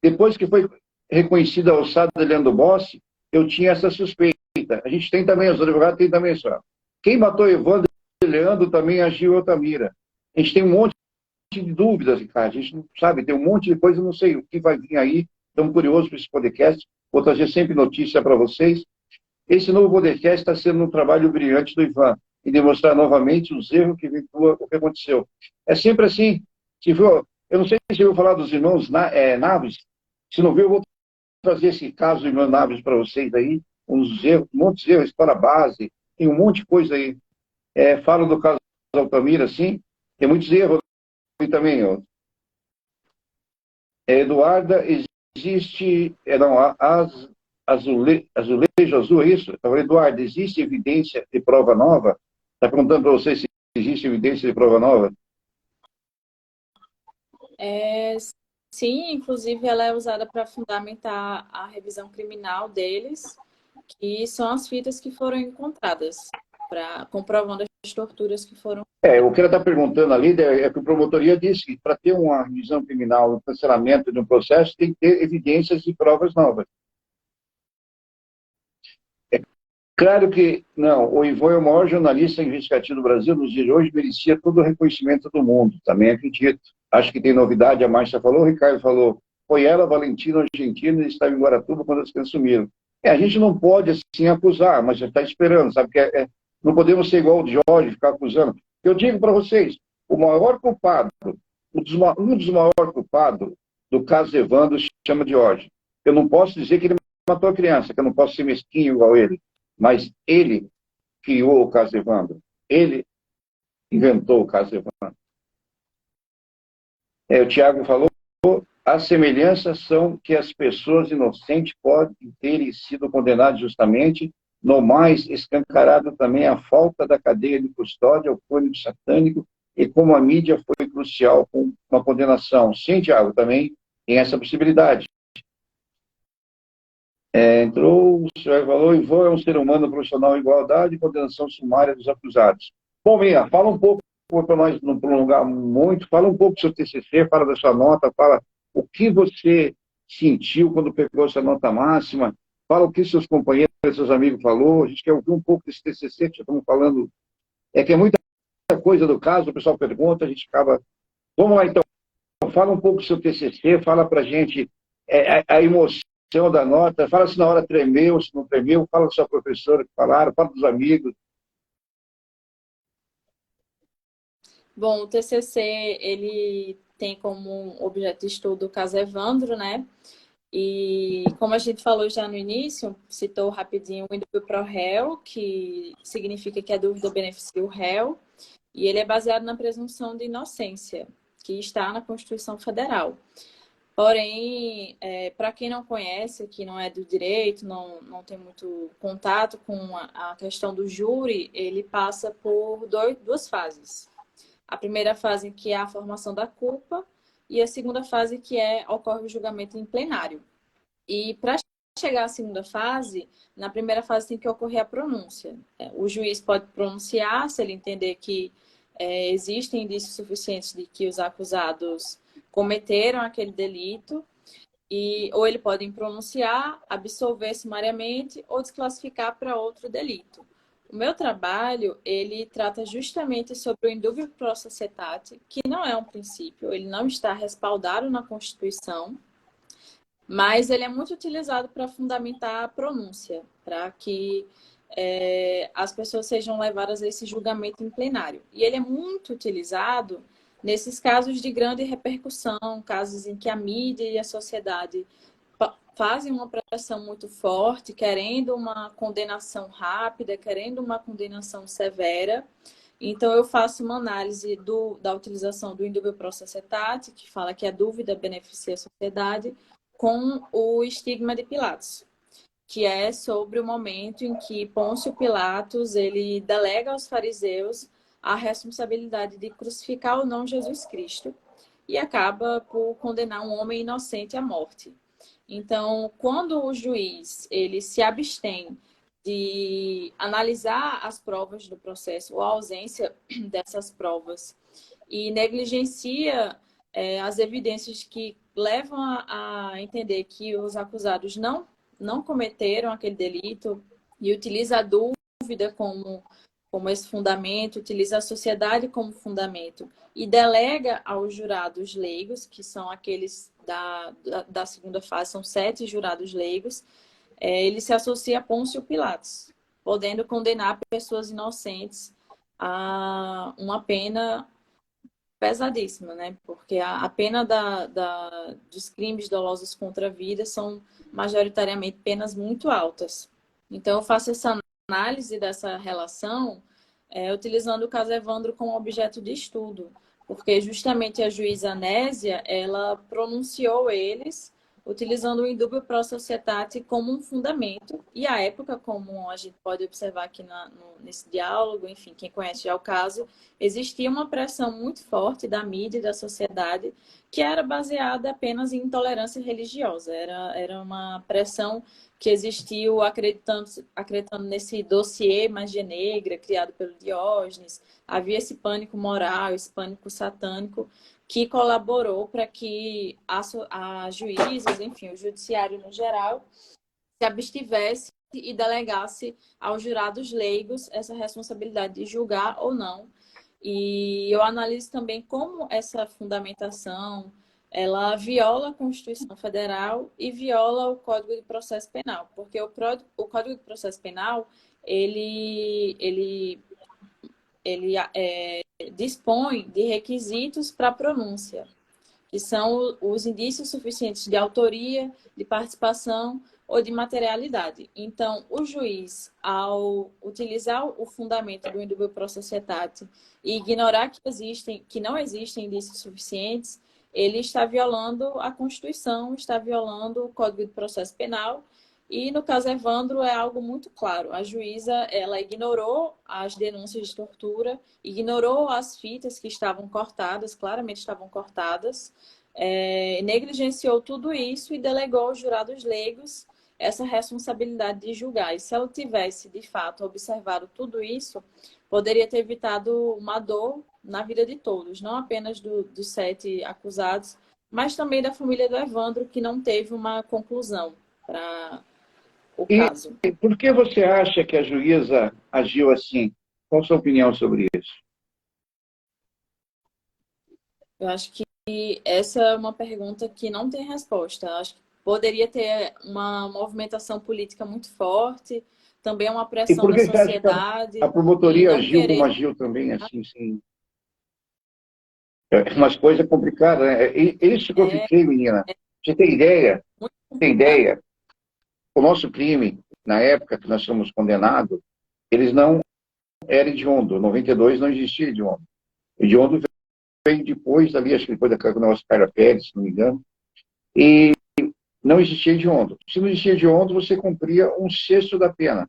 Depois que foi reconhecida a alçada de Leandro Bossi, eu tinha essa suspeita. A gente tem também, os advogados têm também só. Quem matou Evandro e Leandro também agiu Altamira. A gente tem um monte de dúvidas, Ricardo. A gente não sabe, tem um monte de coisa, não sei o que vai vir aí. Estamos curiosos para esse podcast. Vou trazer sempre notícia para vocês. Esse novo podcast está sendo um trabalho brilhante do Ivan, em demonstrar novamente os erros que eventuam o que aconteceu. É sempre assim. Se for, eu não sei se eu vou falar dos irmãos Naves. Se não viu, eu vou trazer esse caso do irmão Naves para vocês aí. Uns erros, um monte de erros, história base, tem um monte de coisa aí. Falo do caso Altamira, sim, tem muitos erros também. Ó. Eduarda, existe. Não, azulejo azul, é isso? Eduardo, existe evidência de prova nova? Está perguntando para você se existe evidência de prova nova? Sim, inclusive ela é usada para fundamentar a revisão criminal deles, que são as fitas que foram encontradas, comprovando as torturas que foram. O que ela está perguntando ali é que a promotoria disse que para ter uma revisão criminal, um cancelamento de um processo, tem que ter evidências e provas novas. Claro que, não, o Ivan é o maior jornalista investigativo do Brasil, nos dias de hoje, merecia todo o reconhecimento do mundo, também acredito. Acho que tem novidade, a Márcia falou, o Ricardo falou, foi ela, Valentina Argentina, estava em Guaratuba quando as crianças sumiram. A gente não pode, assim, acusar, mas já está esperando, sabe, não podemos ser igual o Jorge, ficar acusando. Eu digo para vocês, o maior culpado, um dos maiores culpados do caso Evandro se chama Jorge. Eu não posso dizer que ele matou a criança, que eu não posso ser mesquinho igual ele. Mas ele criou o caso Evandro. Ele inventou o caso Evandro. O Tiago falou, as semelhanças são que as pessoas inocentes podem ter sido condenadas justamente, no mais escancarado também a falta da cadeia de custódia, o pânico satânico, e como a mídia foi crucial com uma condenação. Sim, Tiago, também tem essa possibilidade. Entrou, o senhor falou, Ivan é um ser humano profissional em igualdade e condenação sumária dos acusados. Bom, Minha, fala um pouco, para nós não prolongar muito, fala um pouco do seu TCC, fala da sua nota, fala o que você sentiu quando pegou essa nota máxima, fala o que seus companheiros, seus amigos falou, a gente quer ouvir um pouco desse TCC que já estamos falando, que é muita coisa do caso, o pessoal pergunta, a gente acaba... Vamos lá, então, fala um pouco do seu TCC, fala para a gente a emoção da nota, fala se na hora tremeu, se não tremeu, fala da sua professora que falaram, fala dos amigos. Bom, o TCC, ele tem como objeto de estudo o caso Evandro, né? E como a gente falou já no início, citou rapidinho o indúbio pro réu, que significa que a dúvida beneficia o réu, e ele é baseado na presunção de inocência, que está na Constituição Federal. Porém, para quem não conhece, que não é do direito, não tem muito contato com a questão do júri, ele passa por duas fases. A primeira fase, que é a formação da culpa, e a segunda fase, que ocorre o julgamento em plenário. E para chegar à segunda fase, na primeira fase tem que ocorrer a pronúncia. O juiz pode pronunciar se ele entender que existem indícios suficientes de que os acusados cometeram aquele delito, ou ele pode pronunciar, absolver sumariamente ou desclassificar para outro delito. O meu trabalho, ele trata justamente sobre o indúbio pro societate, que não é um princípio, ele não está respaldado na Constituição, mas ele é muito utilizado para fundamentar a pronúncia, para que as pessoas sejam levadas a esse julgamento em plenário. E ele é muito utilizado nesses casos de grande repercussão, casos em que a mídia e a sociedade fazem uma pressão muito forte, querendo uma condenação rápida, querendo uma condenação severa. Então, eu faço uma análise da utilização do indúbio pro societate, que fala que a dúvida beneficia a sociedade, com o estigma de Pilatos, que é sobre o momento em que Pôncio Pilatos ele delega aos fariseus a responsabilidade de crucificar ou não Jesus Cristo e acaba por condenar um homem inocente à morte. Então, quando o juiz ele se abstém de analisar as provas do processo ou a ausência dessas provas e negligencia as evidências que levam a entender que os acusados não cometeram aquele delito, e utiliza a dúvida como esse fundamento, utiliza a sociedade como fundamento e delega aos jurados leigos, que são aqueles da segunda fase, são 7 jurados leigos, ele se associa a Pôncio Pilatos, podendo condenar pessoas inocentes a uma pena pesadíssima, né? Porque a pena dos crimes dolosos contra a vida são majoritariamente penas muito altas. Então, eu faço essa análise dessa relação utilizando o caso Evandro como objeto de estudo, porque justamente a juíza Anésia, ela pronunciou eles utilizando o indubio pro societate como um fundamento, e à época, como a gente pode observar aqui nesse diálogo, enfim, quem conhece já o caso, existia uma pressão muito forte da mídia e da sociedade que era baseada apenas em intolerância religiosa, era uma pressão que existiu acreditando nesse dossiê magia negra criado pelo Diógenes, havia esse pânico moral, esse pânico satânico, que colaborou para que a juízes, enfim, o judiciário no geral, se abstivesse e delegasse aos jurados leigos essa responsabilidade de julgar ou não. E eu analiso também como essa fundamentação ela viola a Constituição Federal e viola o Código de Processo Penal, porque o Código de Processo Penal ele dispõe de requisitos para pronúncia, que são os indícios suficientes de autoria, de participação ou de materialidade. Então, o juiz, ao utilizar o fundamento do indubio pro societate e ignorar que não existem indícios suficientes, ele está violando a Constituição, está violando o Código de Processo Penal. E no caso Evandro é algo muito claro. A juíza, ela ignorou as denúncias de tortura, ignorou as fitas que estavam cortadas, claramente estavam cortadas, negligenciou tudo isso e delegou aos jurados leigos essa responsabilidade de julgar. E se ela tivesse, de fato, observado tudo isso, poderia ter evitado uma dor na vida de todos, não apenas dos 7 acusados, mas também da família do Evandro, que não teve uma conclusão para o caso. E por que você acha que a juíza agiu assim? Qual a sua opinião sobre isso? Eu acho que essa é uma pergunta que não tem resposta. Eu acho que poderia ter uma movimentação política muito forte, também uma E pressão por da que você acha que sociedade a e promotoria não agiu como querer. agiu também, assim, sim? É umas coisas complicadas, né? É isso que eu É fiquei, menina. Você tem ideia? muito Tem complicado. ideia? O nosso crime, na época que nós fomos condenados, eles não eram hediondo. Em 92 não existia hediondo. Hediondo veio depois, ali, acho que depois da nossa Carla Pérez, se não me engano, e não existia hediondo. Se não existia hediondo, você cumpria um sexto da pena.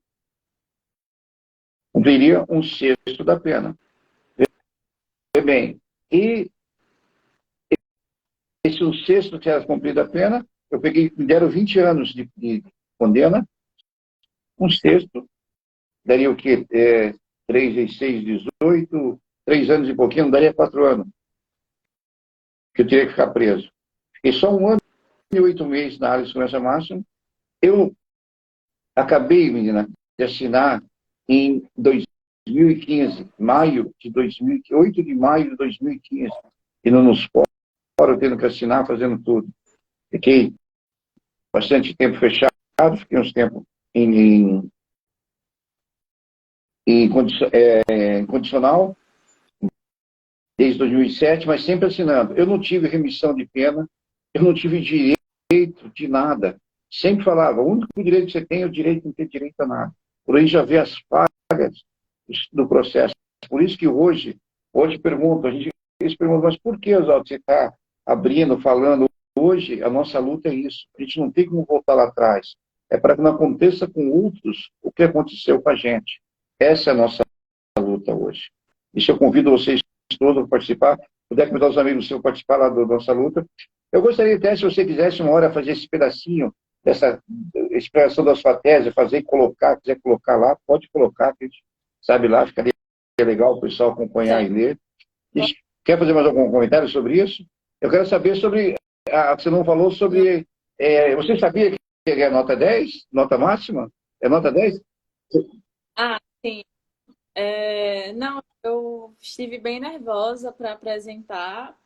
Cumpriria um sexto da pena. Vê bem. E esse um sexto que era cumprida a pena, me deram 20 anos de condena, um sexto, daria o quê? 3 vezes 6, 18, 3 anos e pouquinho, não daria 4 anos, que eu teria que ficar preso. Fiquei só 1 ano e 8 meses na área de segurança máxima. Eu acabei, menina, de assinar em 2015, maio de 2015, 8 de maio de 2015, e não nos fora, tendo que assinar, fazendo tudo. Fiquei bastante tempo fechado, fiquei uns tempos em condicional, desde 2007, mas sempre assinando. Eu não tive remissão de pena, eu não tive direito de nada. Sempre falava, o único direito que você tem é o direito de não ter direito a nada. Por aí já vê as falhas do processo. Por isso que hoje pergunto, eles perguntam, mas por que, Oswaldo, você está abrindo, falando? Hoje, a nossa luta é isso. A gente não tem como voltar lá atrás. É para que não aconteça com outros o que aconteceu com a gente. Essa é a nossa luta hoje. E se eu convido vocês todos a participar, puder convidar os amigos seus a participar lá da nossa luta. Eu gostaria até, se você quisesse, uma hora, fazer esse pedacinho dessa explicação da sua tese, fazer e colocar, quiser colocar lá, pode colocar, que a gente sabe lá, ficaria legal o pessoal acompanhar e ler. Quer fazer mais algum comentário sobre isso? Eu quero saber sobre, você não falou sobre, você sabia que é nota 10? Nota máxima? É nota 10? Ah, sim. Não, eu estive bem nervosa para apresentar,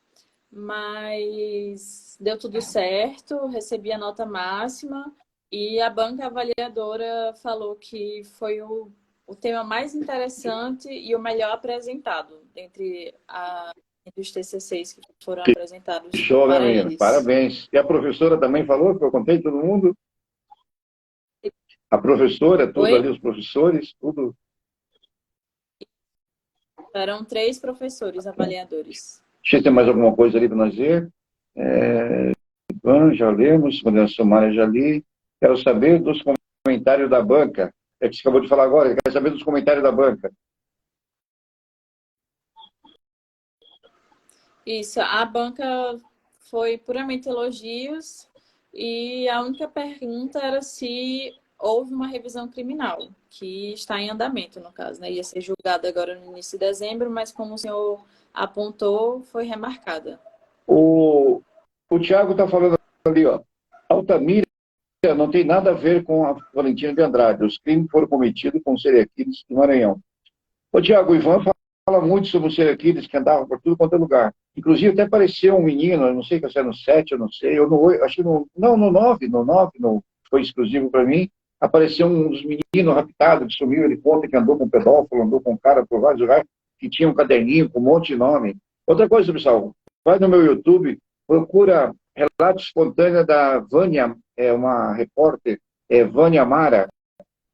mas deu tudo certo, recebi a nota máxima e a banca avaliadora falou que foi o tema mais interessante e o melhor apresentado entre os TCCs que foram apresentados Show, né, para menino? eles. Parabéns. E a professora também falou, que eu contei todo mundo? A professora, tudo Oi? ali, os professores, tudo. Eram 3 professores avaliadores. Deixa eu ter mais alguma coisa ali para nós ver. Já lemos, coordenação sumária já li. Quero saber dos comentários da banca. É que você acabou de falar agora, quero saber dos comentários da banca. Isso, a banca foi puramente elogios e a única pergunta era se houve uma revisão criminal, que está em andamento, no caso, né? Ia ser julgada agora no início de dezembro, mas como o senhor apontou, foi remarcada. O Tiago está falando ali, ó. Altamira não tem nada a ver com a Valentina de Andrade. Os crimes foram cometidos com o serial killers do Maranhão. O Tiago, o Ivan fala muito sobre os serial killers que andavam por tudo quanto é lugar. Inclusive, até apareceu um menino, eu não sei se é no 7, eu não sei, eu no 8, acho que no 9, foi exclusivo para mim, apareceu um dos meninos raptados, que sumiu, ele conta que andou com um pedófilo, andou com um cara por vários lugares, que tinha um caderninho com um monte de nome. Outra coisa, pessoal, vai no meu YouTube, procura relato espontâneo da Vânia, uma repórter, Vânia Mara,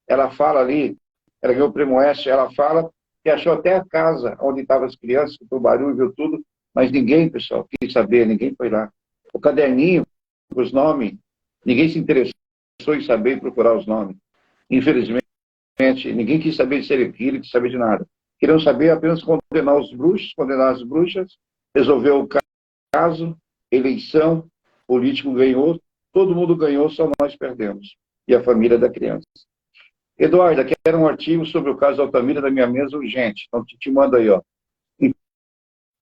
ela fala ali, ela ganhou o Prêmio Oeste, ela fala que achou até a casa onde estavam as crianças, que o barulho viu tudo, mas ninguém, pessoal, quis saber, ninguém foi lá. O caderninho, os nomes, ninguém se interessou em saber e procurar os nomes. Infelizmente, ninguém quis saber de serial killer, quis saber de nada. Queriam saber apenas condenar os bruxos, condenar as bruxas, resolver o caso, eleição, político ganhou, todo mundo ganhou, só nós perdemos. E a família da criança. Eduarda, quero um artigo sobre o caso Altamira da minha mesa urgente. Então, te mando aí, ó.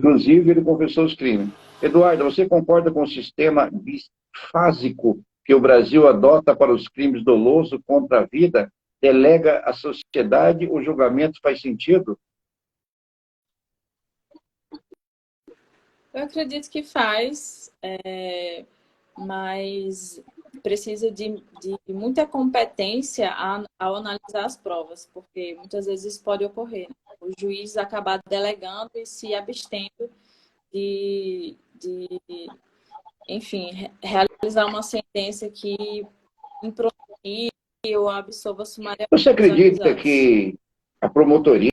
Inclusive, ele confessou os crimes. Eduarda, você concorda com o sistema bifásico que o Brasil adota para os crimes dolosos contra a vida? Delega à sociedade o julgamento faz sentido? Eu acredito que faz, mas precisa de muita competência ao analisar as provas, porque muitas vezes isso pode ocorrer, né? O juiz acabar delegando e se abstendo de enfim, realizar uma sentença que impronie ou absolva sumariamente Você os acredita acusados. que a promotoria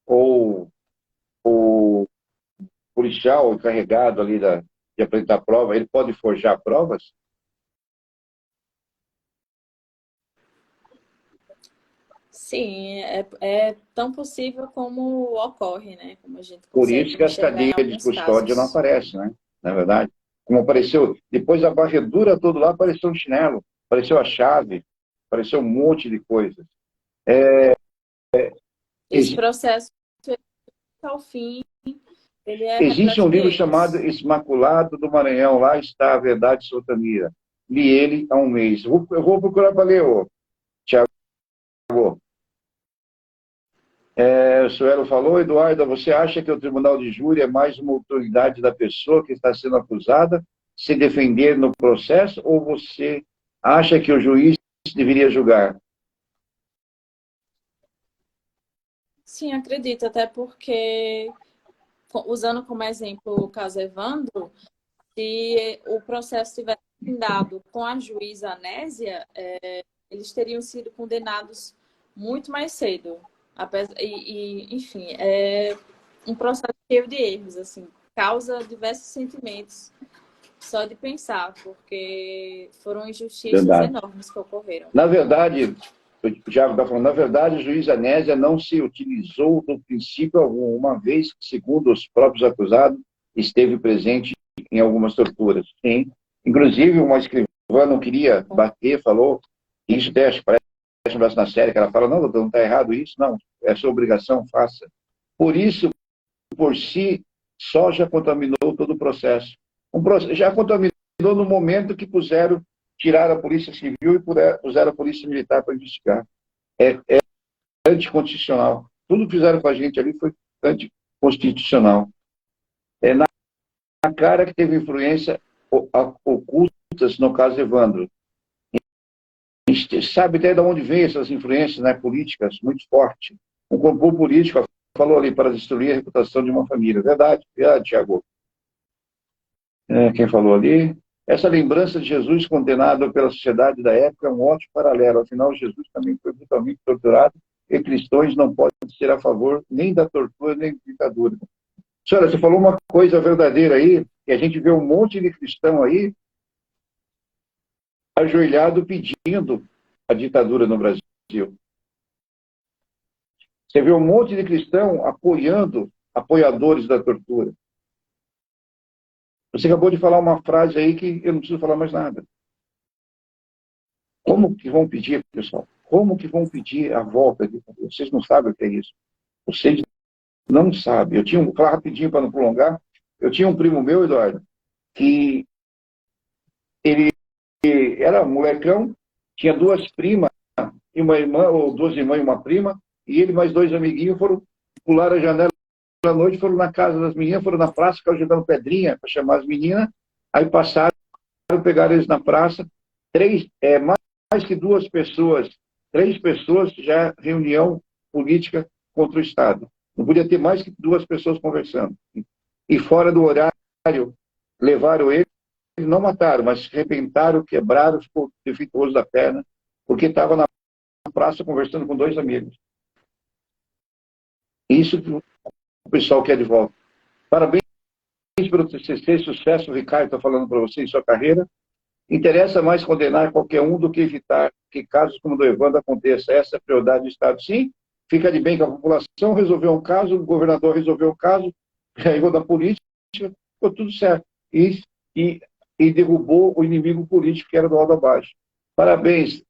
ou o policial encarregado ali de apresentar prova, ele pode forjar provas? Sim, é tão possível como ocorre, né? Como a gente Por isso consegue que as enxergar em cadeias de alguns custódia não casos. aparecem, né? Na verdade. Como apareceu, depois da varredura toda lá, apareceu um chinelo, apareceu a chave, apareceu um monte de coisas. Esse Ex processo, ao fim, ele é existe um repleto de livro chamado erros. Esmaculado do Maranhão, lá está a verdade Sotamira. Li ele há um mês. Eu vou procurar para ler, Tiago. O Suelo falou, Eduardo, você acha que o tribunal de júri é mais uma autoridade da pessoa que está sendo acusada se defender no processo, ou você acha que o juiz deveria julgar? Sim, acredito, até porque, usando como exemplo o caso Evandro, se o processo tivesse findado com a juíza Anésia, eles teriam sido condenados muito mais cedo. Enfim, é um processo cheio de erros, assim, causa diversos sentimentos só de pensar, porque foram injustiças Verdade. enormes que ocorreram. Na verdade, o Tiago está falando, na verdade, o juiz Anésia não se utilizou do princípio algum, uma vez que, segundo os próprios acusados, esteve presente em algumas torturas. Sim. Inclusive, uma escrivã não queria bater, falou, isso até parece um braço na série, que ela fala, não, doutor, não está errado isso, não, é sua obrigação, faça. Por isso, por si, só já contaminou todo o processo. Já contaminou no momento que tiraram a Polícia Civil e puseram a Polícia Militar para investigar. é anticonstitucional. Tudo que fizeram com a gente ali foi anticonstitucional. É na cara que teve influência ocultas, no caso Evandro. A gente sabe até de onde vem essas influências, né, políticas muito fortes. Um complô político falou ali para destruir a reputação de uma família. Verdade, Tiago. Quem falou ali? Essa lembrança de Jesus condenado pela sociedade da época é um ótimo paralelo. Afinal, Jesus também foi brutalmente torturado e cristãos não podem ser a favor nem da tortura nem da ditadura. Senhora, você falou uma coisa verdadeira aí, que a gente vê um monte de cristão aí ajoelhado pedindo a ditadura no Brasil. Você vê um monte de cristão apoiadores da tortura. Você acabou de falar uma frase aí que eu não preciso falar mais nada. Como que vão pedir, pessoal? Como que vão pedir a volta de ditadura? Vocês não sabem o que é isso. Vocês não sabem. Vou falar rapidinho para não prolongar. Eu tinha um primo meu, Eduardo, que ele era molecão, tinha duas primas e uma irmã, ou duas irmãs e uma prima, e ele mais dois amiguinhos foram pular a janela à noite, foram na casa das meninas, foram na praça, ficaram jogando pedrinha para chamar as meninas, aí passaram, pegaram eles na praça, mais que duas pessoas, 3 pessoas, já reunião política contra o Estado. Não podia ter mais que 2 pessoas conversando. E fora do horário, levaram ele, não mataram, mas arrebentaram, quebraram, ficou defeituoso da perna, porque estava na praça conversando com 2 amigos. Isso que o pessoal quer de volta. Parabéns pelo TCC, sucesso, o Ricardo está falando para você em sua carreira. Interessa mais condenar qualquer um do que evitar que casos como o do Evandro aconteça. Essa é a prioridade do Estado. Sim, fica de bem com a população, resolveu um caso, o governador resolveu o caso, ganhou da política, ficou tudo certo. E derrubou o inimigo político que era do alto abaixo. Parabéns.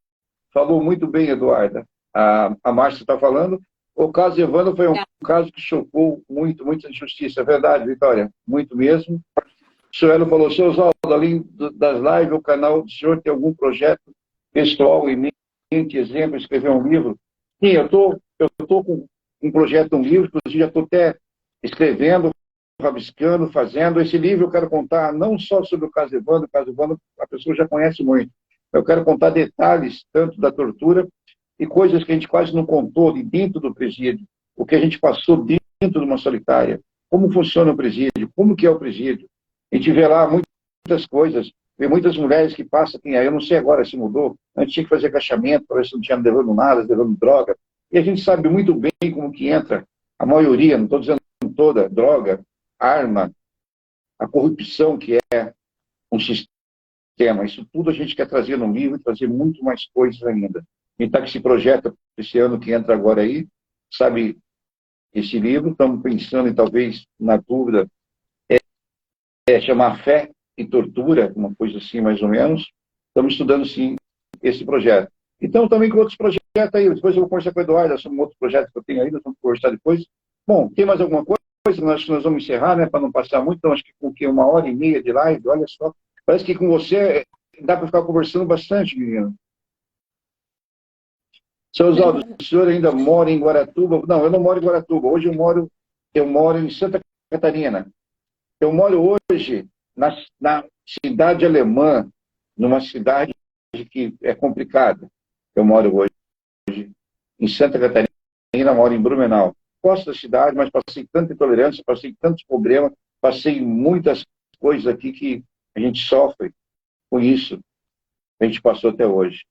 Falou muito bem, Eduarda. A Márcia está falando. O caso Evandro foi um caso que chocou muita injustiça. É verdade, Vitória? Muito mesmo. O senhor falou, seu Oswaldo, além das lives, o canal do senhor tem algum projeto pessoal em mente, exemplo, escrever um livro? Sim, eu tô com um projeto, um livro, inclusive já estou até escrevendo, rabiscando, fazendo. Esse livro eu quero contar não só sobre o caso Evandro a pessoa já conhece muito. Eu quero contar detalhes, tanto da tortura, e coisas que a gente quase não contou de dentro do presídio, o que a gente passou dentro de uma solitária, como funciona o presídio, como que é o presídio. A gente vê lá muitas coisas, vê muitas mulheres que passam, eu não sei agora se mudou, antes tinha que fazer agachamento para ver se não tinha levando nada, levando droga, e a gente sabe muito bem como que entra, a maioria, não estou dizendo toda, droga, arma, a corrupção que é um sistema. Isso tudo a gente quer trazer no livro e trazer muito mais coisas ainda. A gente está com esse projeto, esse ano que entra agora aí, sabe, esse livro, estamos pensando em talvez, na dúvida, chamar Fé e Tortura, uma coisa assim mais ou menos. Estamos estudando sim esse projeto. Então também com outros projetos aí, depois eu vou conversar com o Eduardo sobre um outro projeto que eu tenho aí, nós vamos conversar depois. Bom, tem mais alguma coisa? Nós vamos encerrar, né, para não passar muito, então acho que com 1h30 de live, olha só, parece que com você dá para ficar conversando bastante, menino. Seu Oswaldo, o senhor ainda mora em Guaratuba? Não, eu não moro em Guaratuba. Hoje eu moro em Santa Catarina. Eu moro hoje na cidade alemã, numa cidade que é complicada. Eu moro hoje em Santa Catarina, moro em Blumenau. Gosto da cidade, mas passei tanta intolerância, passei tantos problemas, passei muitas coisas aqui que a gente sofre com isso. A gente passou até hoje.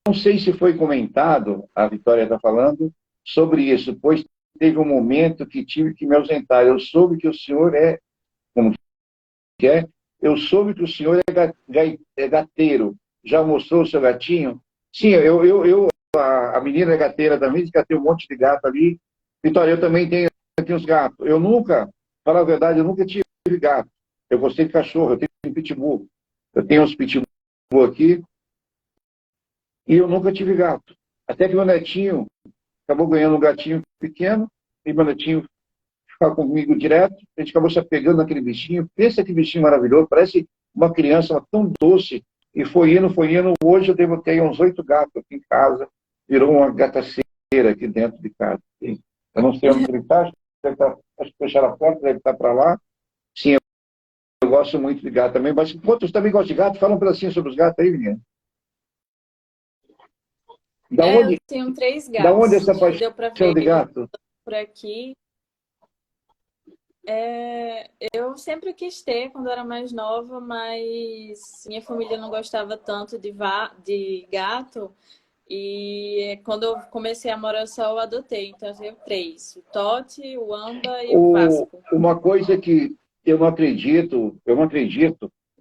Não sei se foi comentado, a Vitória está falando, sobre isso, pois teve um momento que tive que me ausentar. Eu soube que o senhor como que é? Eu soube que o senhor é gateiro. Já mostrou o seu gatinho? Sim, a menina é gateira também, que tem um monte de gato ali. Vitória, eu também tenho uns gatos. Eu nunca, para a verdade, eu nunca tive gato. Eu gostei de cachorro, eu tenho um pitbull. Eu tenho uns pitbull aqui. E eu nunca tive gato. Até que meu netinho acabou ganhando um gatinho pequeno, e meu netinho ficava comigo direto, a gente acabou se apegando naquele bichinho. Pensa que bichinho maravilhoso, parece uma criança, tão doce. E foi indo. Hoje eu devo ter uns 8 gatos aqui em casa. virou uma gataceira aqui dentro de casa. Eu não sei onde ele está, acho que fecharam a porta, deve estar para lá. Sim, eu gosto muito de gato também, mas quantos também gostam de gato? Fala um pedacinho sobre os gatos aí, menina. Eu tenho 3 Da onde gatos. essa Deu para paixão ver de gato? por aqui. Eu sempre quis ter quando era mais nova, mas minha família não gostava tanto de gato. E quando eu comecei a morar só, eu adotei. Então eu tenho 3: o Totti, o Amba e o Vasco. Uma coisa que eu não acredito,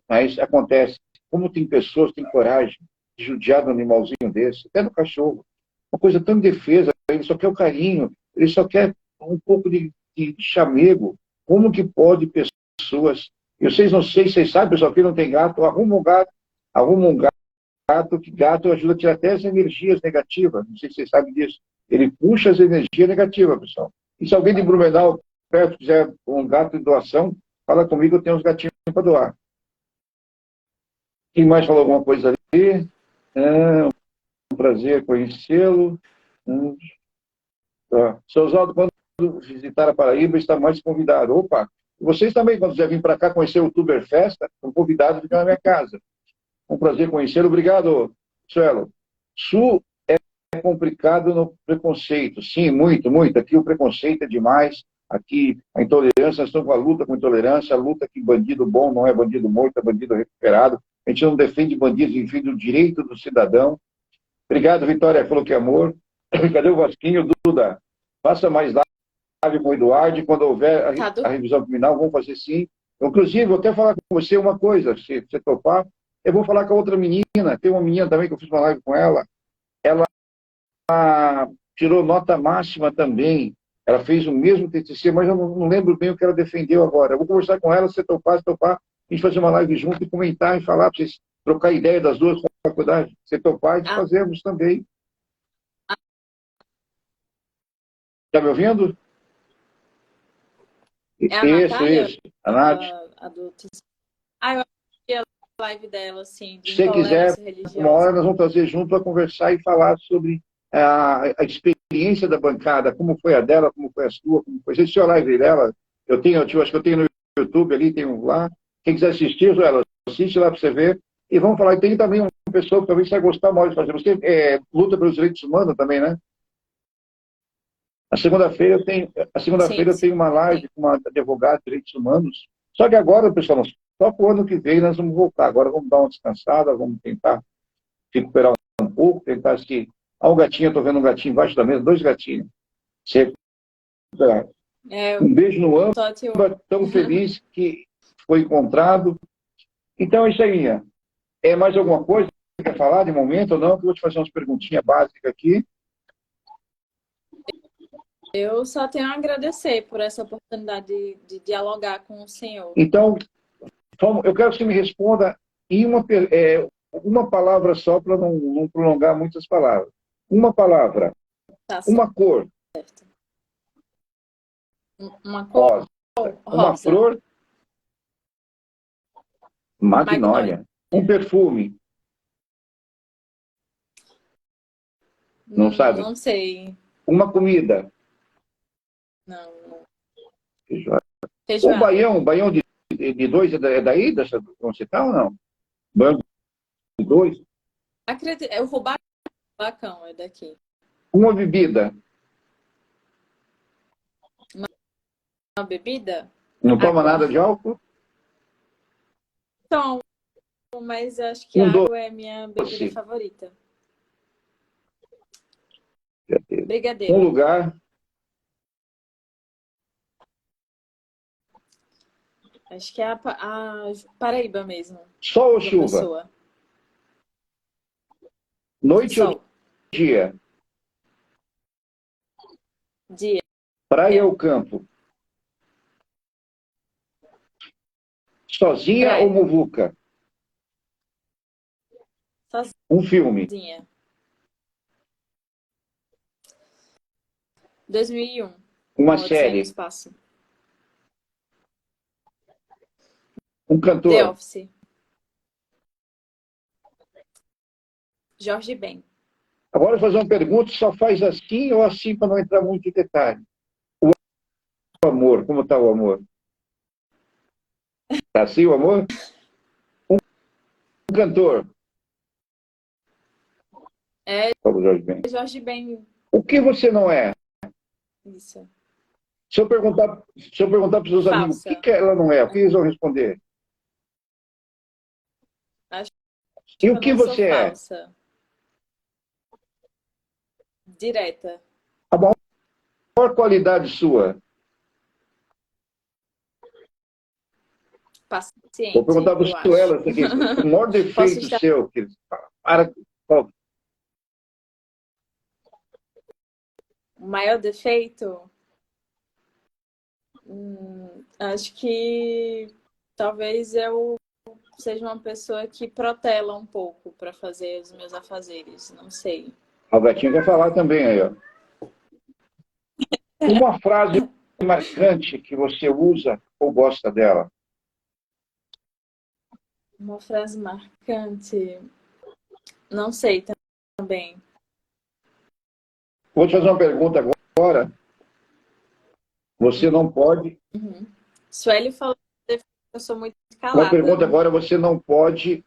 mas acontece. Como tem pessoas que têm coragem de judiar de um animalzinho desse, até do cachorro. Uma coisa tão indefesa, ele só quer o carinho, ele só quer um pouco de chamego. Como que pode pessoas... Eu não sei se vocês sabem, pessoal, que não tem gato, arruma um gato, que gato ajuda a tirar até as energias negativas. Não sei se vocês sabem disso. Ele puxa as energias negativas, pessoal. E se alguém de Blumenau perto quiser um gato de doação, fala comigo, eu tenho uns gatinhos para doar. Quem mais falou alguma coisa ali? Um prazer conhecê-lo. Tá. Seu Oswaldo, quando visitar a Paraíba, está mais convidado. Opa! Vocês também, quando quiser vir para cá conhecer o Tuberfesta, estão convidados a ficar na minha casa. Um prazer conhecê-lo. Obrigado, Suelo. Sul é complicado no preconceito. Sim, muito, muito. Aqui o preconceito é demais. Aqui a intolerância, nós estamos com a luta com a intolerância, a luta que bandido bom não é bandido morto, é bandido recuperado. A gente não defende bandidos, defende o direito do cidadão. Obrigado, Vitória, falou que é amor. Cadê o Vasquinho? Duda, faça mais live com o Eduardo. Quando houver a revisão criminal, vamos fazer sim. Inclusive, vou até falar com você uma coisa, se você topar. Eu vou falar com a outra menina, tem uma menina também que eu fiz uma live com ela. Ela tirou nota máxima também. Ela fez o mesmo TCC, mas eu não lembro bem o que ela defendeu agora. Eu vou conversar com ela, se topar, a gente fazer uma live junto e comentar e falar, para vocês trocar ideia das duas faculdades. Se topar, fazemos também. Está me ouvindo? É a Natália? Isso. A Nath. Eu assisti a live dela, assim, de se você quiser, religiosa. uma hora nós vamos trazer junto para conversar e falar sobre a experiência da bancada, como foi a dela, como foi a sua, como foi. Você assistiu a live dela? Acho que eu tenho no YouTube ali, tem um lá. Quem quiser assistir, ela assiste lá para você ver. E vamos falar, e tem também uma pessoa que talvez você vai gostar mais de fazer. Você luta pelos direitos humanos também, né? A segunda-feira eu tenho uma live com uma advogada de direitos humanos. Só que agora, pessoal, só para o ano que vem nós vamos voltar. Agora vamos dar uma descansada, vamos tentar recuperar um pouco, tentar assistir. Um gatinho, eu estou vendo um gatinho embaixo da mesa, 2 gatinhos. Um beijo no Amba, tão feliz que foi encontrado. Então, é isso aí, minha. Mais alguma coisa que você quer falar de momento ou não? Que eu vou te fazer umas perguntinhas básicas aqui. Eu só tenho a agradecer por essa oportunidade de dialogar com o senhor. Então, eu quero que você me responda em uma palavra só, para não prolongar muitas palavras. Uma palavra. Tá uma cor. Certo. Uma cor? Rosa. Uma flor? Magnólia. Um perfume? Não sabe? Não sei. Uma comida? Não. Feijoada. O baião de 2 é daí, dessa onde você está ou não? Baião de 2? É o rubacão, é daqui. Uma bebida? Uma bebida? Não toma nada de álcool? Tomo, mas acho que água é minha bebida favorita. Brigadeiro. Um lugar? Acho que é a Paraíba mesmo. Sol ou chuva? Pessoa. Noite ou dia? Dia. Praia ou campo? Sozinha Praia. ou muvuca? Sozinha. Um filme? 2001. Uma série? Espaço. Um cantor? The Office. Jorge Ben. Agora eu vou fazer uma pergunta, só faz assim ou assim para não entrar muito em detalhe. O amor, como está o amor? Está assim o amor? Um cantor. É Como Jorge Ben. Jorge Ben. O que você não é? Isso. Se eu perguntar para os seus amigos o Falsa. que ela não é, o que eles vão responder? Acho E que o eu que não sou você é? falsa. Direta. A maior qualidade sua? Vou Paciente, perguntar para eu o acho. ela aqui, o maior Posso defeito estar. seu, que para, qual? O maior defeito? Acho que talvez eu seja uma pessoa que protela um pouco para fazer os meus afazeres. Não sei. O Gatinho quer falar também aí, ó. Uma frase marcante que você usa ou gosta dela? Uma frase marcante. Não sei também. Vou te fazer uma pergunta agora. Você não pode. Sueli falou que eu sou muito Uma calada. pergunta agora, você não pode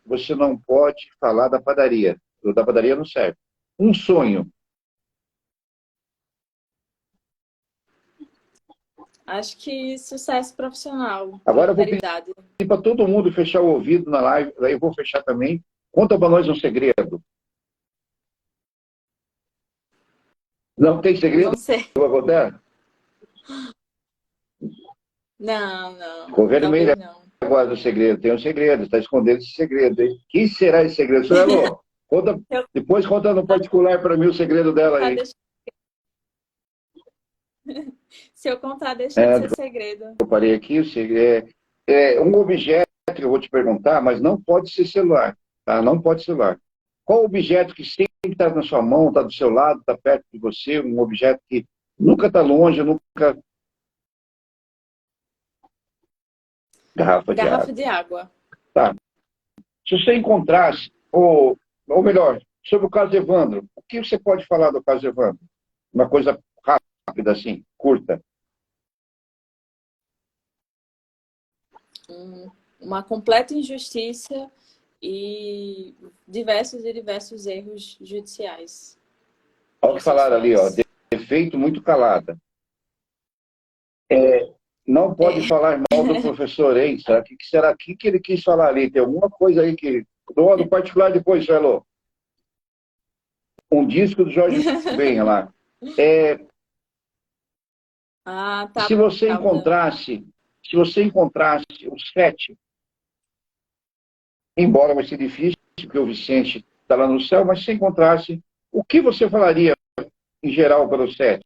falar da padaria. O da padaria não serve. Um sonho. Acho que sucesso profissional, Agora eu vou pedir prosperidade. para todo mundo fechar o ouvido na live, daí eu vou fechar também. Conta para nós um segredo. Não tem segredo? Não sei. Acontece? Não. Governo meio Talvez não. agora do segredo. Tem um segredo, está escondendo esse segredo. Hein? Que será esse segredo? Suelo, conta, depois conta no particular para mim o segredo dela aí. Se eu contar, deixa de ser segredo. Eu parei aqui, um objeto que eu vou te perguntar, mas não pode ser celular, tá? Não pode ser celular. Qual objeto que sempre está na sua mão, está do seu lado, está perto de você, um objeto que nunca está longe, nunca... Garrafa de água. Tá. Se você encontrasse, ou melhor, sobre o caso Evandro, o que você pode falar do caso Evandro? Uma coisa rápida assim, curta. Uma completa injustiça e diversos erros judiciais. Olha o que falaram ali, ó, defeito muito calada. Não pode falar mal do professor Ensa. O que será que ele quis falar ali? Tem alguma coisa aí que... Do particular depois, Suelo. Um disco do Jorge Ben lá. Tá. Se você encontrasse os 7, embora vai ser difícil, porque o Vicente está lá no céu, mas se encontrasse, o que você falaria em geral para os 7?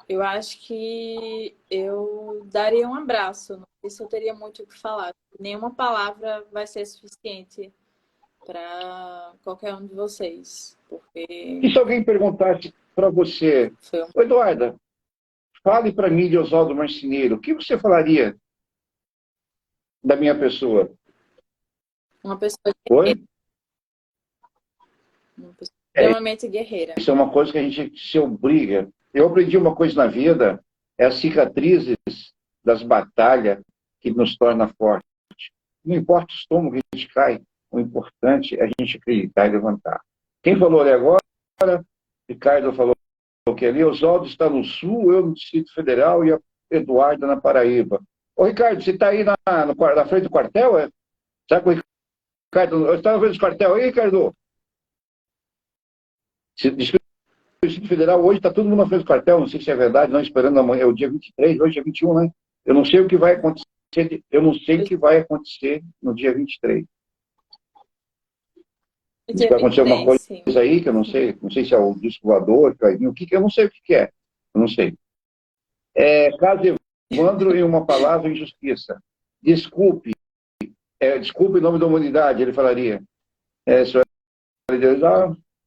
Eu acho que eu daria um abraço. Não sei se eu teria muito o que falar. Nenhuma palavra vai ser suficiente para qualquer um de vocês. Porque E se alguém perguntasse para você, Eduarda, fale para mim de Oswaldo Marceneiro, o que você falaria da minha pessoa? uma pessoa Oi? extremamente guerreira. Isso é uma coisa que a gente se obriga. Eu aprendi uma coisa na vida, é as cicatrizes das batalhas que nos torna fortes. Não importa o estômago que a gente cai, o importante é a gente acreditar e levantar. Quem falou ali agora? Ricardo falou que ali, Oswaldo está no Sul, eu no Distrito Federal e a Eduarda na Paraíba. Ô, Ricardo, você está aí na frente do quartel? É? Sabe que o Ricardo... Você está na frente do quartel aí, Ricardo? Distrito Federal, hoje está todo mundo na frente do quartel, não sei se é verdade, não, esperando amanhã, é o dia 23, hoje é 21, né? Eu não sei o que vai acontecer no dia 23. Diz que vai acontecer alguma coisa aí, que eu não sei se é o disco voador, que vai vir, eu não sei o que é, eu não sei. Caso Evandro, em uma palavra, injustiça. Desculpe em nome da humanidade, ele falaria.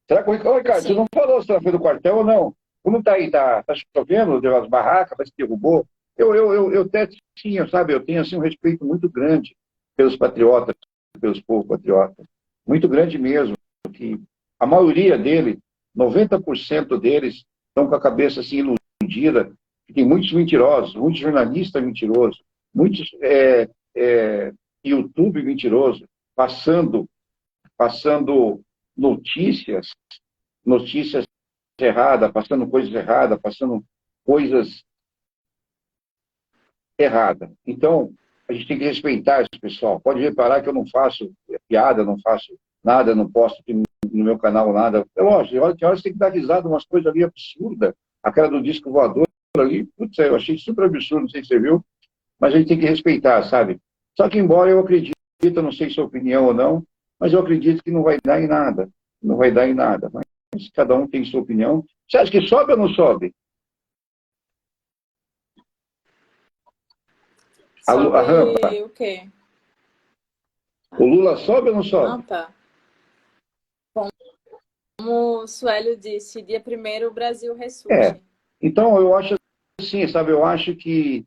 Será que o Ricardo, você não falou se ela foi do quartel ou não? Como está aí? Está chovendo? Deu as barracas, parece que derrubou. Eu até, sim, sabe, eu tenho assim, um respeito muito grande pelos patriotas pelos povos patriotas, muito grande mesmo, que a maioria dele, 90% deles, estão com a cabeça assim iludida, tem muitos mentirosos, muitos jornalistas mentirosos, muitos YouTube mentiroso, passando notícias erradas, passando coisas erradas, passando coisas erradas. Então, a gente tem que respeitar esse pessoal. Pode reparar que eu não faço piada, não faço nada, não posto no meu canal nada. É lógico, tem horas que tem que dar risada, umas coisas ali absurdas. Aquela do disco voador ali, putz, eu achei super absurdo, não sei se você viu, mas a gente tem que respeitar, sabe? Só que embora eu acredite, eu não sei sua opinião ou não, mas eu acredito que não vai dar em nada. Não vai dar em nada. Mas cada um tem sua opinião. Você acha que sobe ou não sobe? Sobe A rampa. o quê? O Lula sobe ou não sobe? Rampa. Como o Suélio disse, dia 1º o Brasil ressurge. Então, eu acho assim, sabe? Eu acho que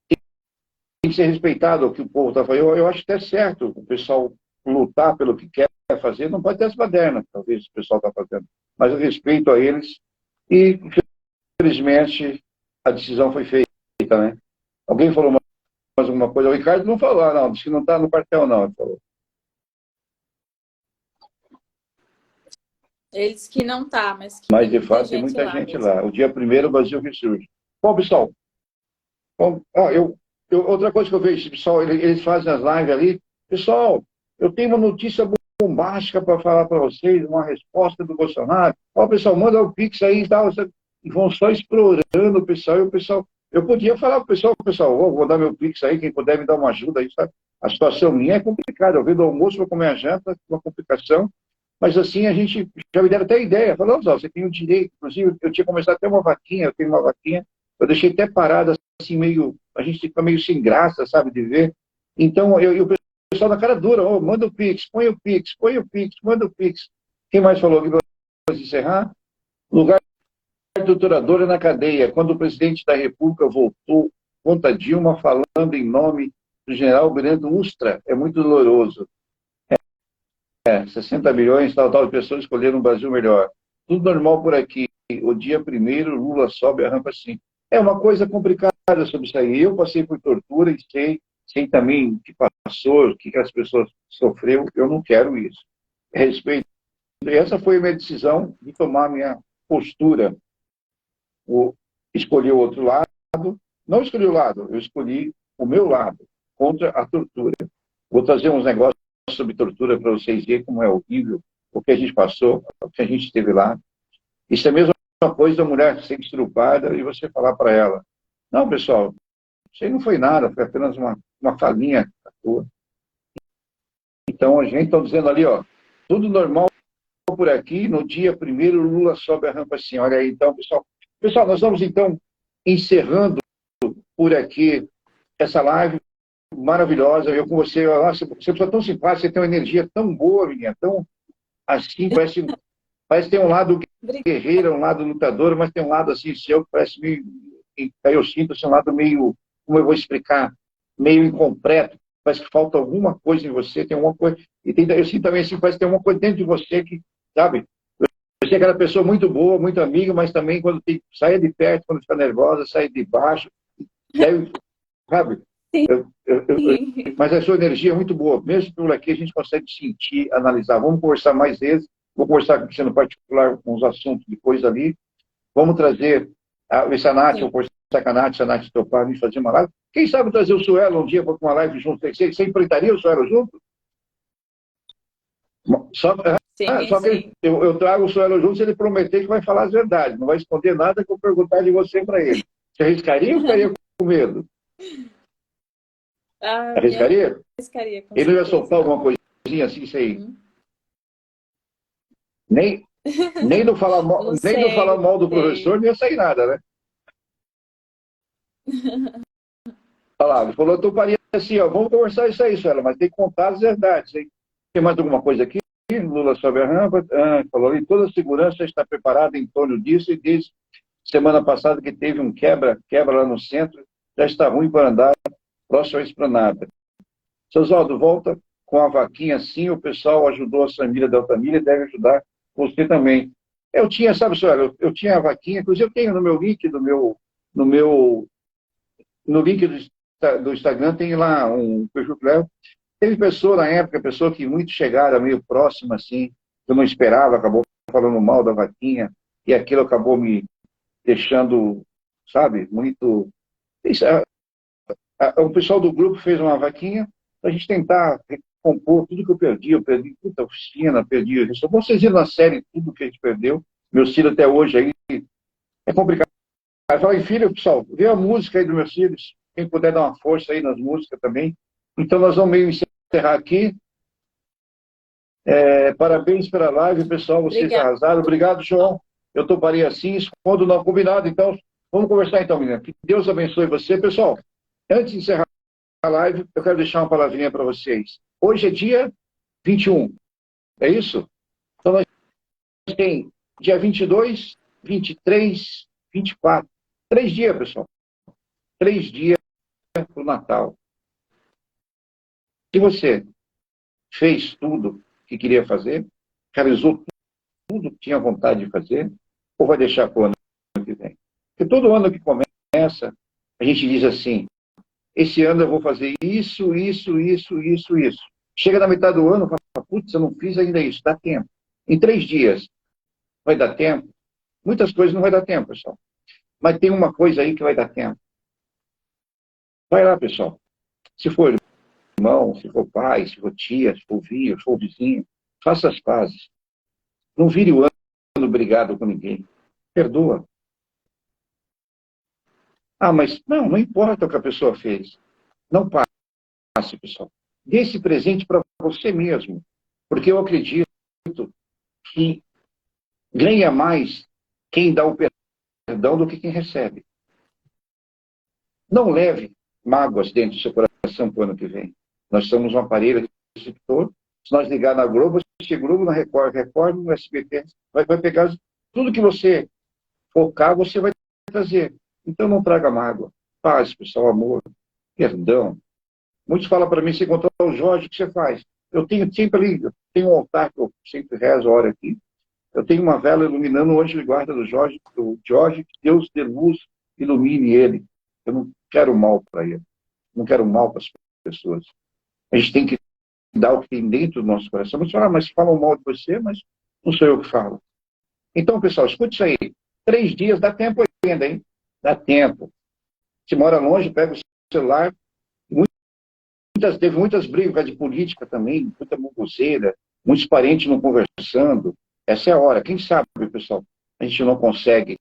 tem que ser respeitado o que o povo está fazendo. Eu acho até certo o pessoal lutar pelo que quer fazer. Não pode ter as badernas, talvez, o pessoal está fazendo. Mas eu respeito a eles e, infelizmente, a decisão foi feita, né? Alguém falou mais alguma coisa? O Ricardo não falou, não. Disse que não está no quartel, não. Ele falou. Ele disse que não está, mas que Mas, de fato, tem muita gente lá. O dia 1º o Brasil ressurge. Bom, pessoal, outra coisa que eu vejo, pessoal, eles fazem as lives ali. Pessoal, eu tenho uma notícia bombástica para falar para vocês, uma resposta do Bolsonaro. Ó, pessoal, manda o Pix aí e tal. E vão só explorando o pessoal. E o pessoal, eu podia falar para o pessoal, vou dar meu Pix aí, quem puder me dar uma ajuda aí, sabe? A situação minha é complicada. Eu venho do almoço para comer a janta, uma complicação. Mas assim, a gente já me deram até ideia. Falou, você tem o direito. Inclusive, eu tinha começado até uma vaquinha, eu tenho uma vaquinha. Eu deixei até parada, assim, meio... A gente fica meio sem graça, sabe, de ver. Então, o pessoal na cara dura, manda o Pix, põe o Pix, manda o Pix. Quem mais falou aqui para encerrar? Lugar torturador é na cadeia. Quando o presidente da República voltou contra Dilma, falando em nome do general Brando Ustra, é muito doloroso. 60 milhões, tal de pessoas escolheram um Brasil melhor. Tudo normal por aqui. O dia 1º, Lula sobe a rampa assim. É uma coisa complicada sobre isso aí. Eu passei por tortura e sei também o que passou, o que as pessoas sofreram. Eu não quero isso. Respeito. E essa foi a minha decisão de tomar a minha postura. Escolhi o outro lado. Não escolhi o lado, eu escolhi o meu lado, contra a tortura. Vou trazer uns negócios sobre tortura para vocês verem como é horrível o que a gente passou, o que a gente esteve lá. Isso é a mesma coisa da mulher ser estrupada e você falar para ela, não, pessoal, isso aí não foi nada, foi apenas uma falinha à toa. Então, a gente está dizendo ali, tudo normal por aqui, no dia 1º, Lula sobe a rampa assim. Olha aí, então, pessoal, nós vamos, então, encerrando por aqui essa live maravilhosa. Eu com você, você é uma pessoa tão simpática, você tem uma energia tão boa, menina, tão assim, parece que tem um lado guerreiro, um lado lutador, mas tem um lado assim seu que parece meio, eu sinto assim, um lado meio, como eu vou explicar, meio incompleto, parece que falta alguma coisa em você, tem alguma coisa, eu sinto também assim, parece que tem alguma coisa dentro de você que, sabe, você é aquela pessoa muito boa, muito amiga, mas também quando sai de perto, quando fica nervosa, sai de baixo, daí, sabe? Mas a sua energia é muito boa. Mesmo por aqui, a gente consegue sentir, analisar. Vamos conversar mais vezes. Vou conversar com você no particular com os assuntos depois ali. Vamos trazer a Nath, vou conversar com a Nath topar e fazer uma live. Quem sabe trazer o Suelo um dia para uma live junto? Você enfrentaria o Suelo junto? Só que eu trago o Suelo junto se ele prometer que vai falar as verdades. Não vai esconder nada que eu perguntar de você para ele. Você arriscaria ou ficaria com medo? Arriscaria? Arriscaria, com ele não ia certeza. soltar alguma coisinha assim, sei. Nem não falar mal do professor, não ia sair nada, né? Olha lá, ele falou, eu toparia assim, vamos conversar isso aí, Suela, mas tem que contar as verdades, hein? Tem mais alguma coisa aqui? Lula sobe a rampa, falou ali, toda a segurança está preparada em torno disso e diz, semana passada que teve um quebra lá no centro, já está ruim para andar próximo à esplanada. Seu Oswaldo, volta com a vaquinha assim, o pessoal ajudou a família da Altamira e deve ajudar você também. Eu tinha, sabe, senhora, eu tinha a vaquinha, inclusive eu tenho no meu link no meu, no link do Instagram, tem lá um perfil que leva. Teve pessoa na época, pessoa que muito chegada, meio próxima, assim, que eu não esperava, acabou falando mal da vaquinha, e aquilo acabou me deixando, sabe, muito. O pessoal do grupo fez uma vaquinha para a gente tentar recompor tudo que eu perdi muita oficina, perdi. Vocês viram na série tudo que a gente perdeu. Meus filhos até hoje aí é complicado. Aí fala, filho, pessoal, vê a música aí dos meus filhos. Quem puder dar uma força aí nas músicas também. Então nós vamos meio encerrar aqui. Parabéns pela live, pessoal. Vocês Obrigada. arrasaram. Obrigado, João. Eu toparei assim, quando não combinado. Então, vamos conversar então, menina. Que Deus abençoe você. Pessoal, antes de encerrar a live, eu quero deixar uma palavrinha para vocês. Hoje é dia 21, é isso? Então nós temos dia 22, 23, 24. 3 dias, pessoal. 3 dias para o Natal. Se você fez tudo que queria fazer, realizou tudo que tinha vontade de fazer, ou vai deixar para o ano que vem? Porque todo ano que começa, a gente diz assim, esse ano eu vou fazer isso, isso, isso, isso, isso. Chega na metade do ano, fala, putz, eu não fiz ainda isso, dá tempo. Em 3 dias, vai dar tempo? Muitas coisas não vai dar tempo, pessoal. Mas tem uma coisa aí que vai dar tempo. Vai lá, pessoal. Se for irmão, se for pai, se for tia, se for filho, se for vizinho, faça as pazes. Não vire o ano brigado com ninguém. Perdoa. Ah, mas não importa o que a pessoa fez. Não passe, pessoal. Dê esse presente para você mesmo. Porque eu acredito que ganha mais quem dá o perdão do que quem recebe. Não leve mágoas dentro do seu coração para o ano que vem. Nós somos um aparelho receptor. Se nós ligar na Globo, se Globo, na Record, no SBT, vai pegar tudo que você focar, você vai trazer. Então não traga mágoa. Paz, pessoal, amor, perdão. Muitos falam para mim, se encontrar o Jorge, o que você faz? Eu tenho sempre ali, eu tenho um altar que eu sempre rezo a hora aqui. Eu tenho uma vela iluminando o anjo de guarda do Jorge, que Deus dê luz, ilumine ele. Eu não quero mal para ele. Não quero mal para as pessoas. A gente tem que dar o que tem dentro do nosso coração. Mas falam, mas falam mal de você, mas não sou eu que falo. Então, pessoal, escute isso aí. 3 dias, dá tempo ainda, hein? Dá tempo. Se mora longe, pega o celular. Teve muitas brigas de política também, muita mucoseira, muitos parentes não conversando. Essa é a hora. Quem sabe, pessoal, a gente não consegue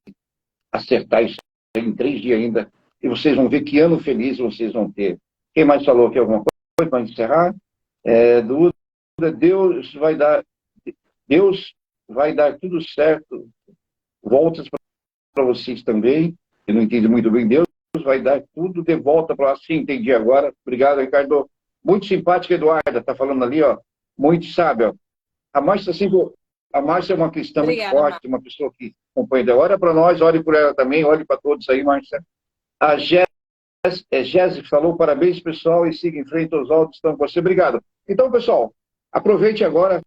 acertar isso em 3 dias ainda. E vocês vão ver que ano feliz vocês vão ter. Quem mais falou aqui alguma coisa para encerrar? Duda, Deus vai dar tudo certo. Voltas para vocês também. Eu não entendi muito bem. Deus vai dar tudo de volta para lá. Sim, entendi agora. Obrigado, Ricardo. Muito simpática, Eduarda. Está falando ali, ó. Muito sábia. A Márcia é uma cristã muito forte, uma pessoa que acompanha. Ora para nós, ore por ela também, ore para todos aí, Márcia. A Jéssica falou, parabéns, pessoal, e siga em frente, Oswaldo, estão com você. Obrigado. Então, pessoal, aproveite agora,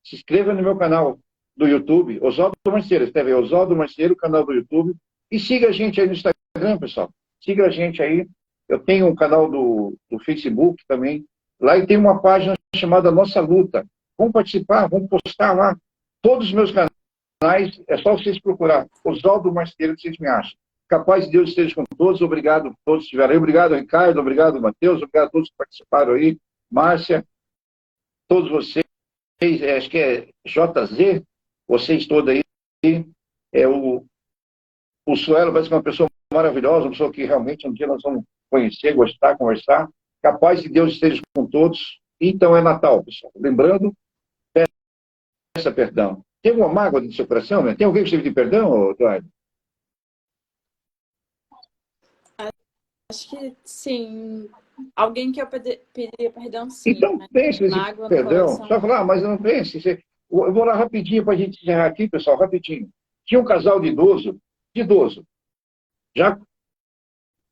se inscreva no meu canal do YouTube, Oswaldo Marceiro, escreve Oswaldo Marceiro, canal do YouTube, e siga a gente aí no Instagram, pessoal. Siga a gente aí. Eu tenho um canal do Facebook também. Lá e tem uma página chamada Nossa Luta. Vamos participar, vamos postar lá. Todos os meus canais, é só vocês procurar. Oswaldo Marceiro, vocês me acham. Capaz de Deus esteja com todos. Obrigado a todos que estiveram aí. Obrigado, Ricardo. Obrigado, Matheus. Obrigado a todos que participaram aí. Márcia, todos vocês. Acho que é JZ, vocês todos aí. O Suelo parece que é uma pessoa maravilhosa, uma pessoa que realmente um dia nós vamos conhecer, gostar, conversar. Capaz de Deus esteja com todos. Então é Natal, pessoal. Lembrando, peça perdão. Tem alguma mágoa do seu coração? Né? Tem alguém que precisa de perdão, Eduardo? Acho que sim. Alguém que eu pediria perdão, sim. Então, pense nesse perdão. Só falar, mas não pense. Eu vou lá rapidinho para a gente encerrar aqui, pessoal, rapidinho. Tinha um casal de idoso, já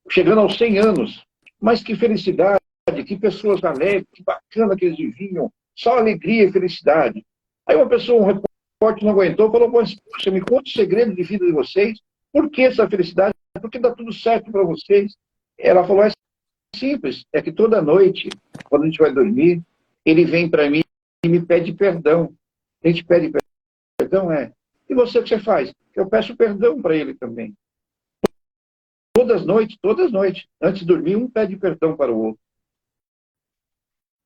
chegando aos 100 anos. Mas que felicidade, que pessoas alegres, que bacana que eles viviam, só alegria e felicidade. Aí uma pessoa, um repórter não aguentou, falou, poxa, me conta o segredo de vida de vocês, por que essa felicidade? Por que dá tudo certo para vocês? Ela falou, é simples, é que toda noite, quando a gente vai dormir, ele vem para mim e me pede perdão. A gente pede perdão, E você, o que você faz? Eu peço perdão para ele também. Todas as noites, antes de dormir, um pede perdão para o outro.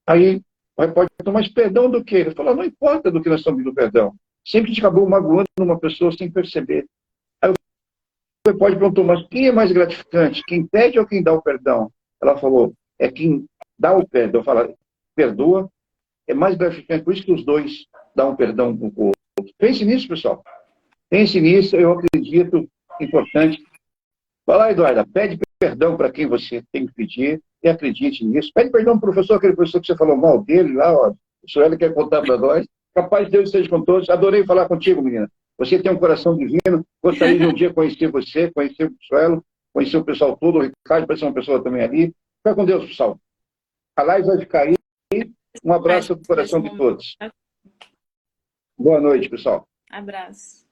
Aí o repórter perguntou, mas perdão do quê? Ele falou, não importa do que nós estamos pedindo perdão. Sempre a gente acabou magoando uma pessoa sem perceber. Aí o repórter perguntou, mas quem é mais gratificante? Quem pede ou quem dá o perdão? Ela falou, é quem dá o perdão. Fala, perdoa, é mais gratificante. Por isso que os dois dão um perdão um com o outro. Pense nisso, pessoal. Pense nisso, eu acredito, importante. Vai lá, Eduarda, pede perdão para quem você tem que pedir e acredite nisso. Pede perdão para o professor, aquele professor que você falou mal dele lá, ó. O senhor ele quer contar para nós. Capaz de Deus esteja com todos. Adorei falar contigo, menina. Você tem um coração divino. Gostaria de um dia conhecer você, conhecer o Suelo, conhecer o pessoal todo. O Ricardo parece uma pessoa também ali. Fica com Deus, pessoal. A live vai ficar aí. Um abraço do coração de todos. Boa noite, pessoal. Abraço.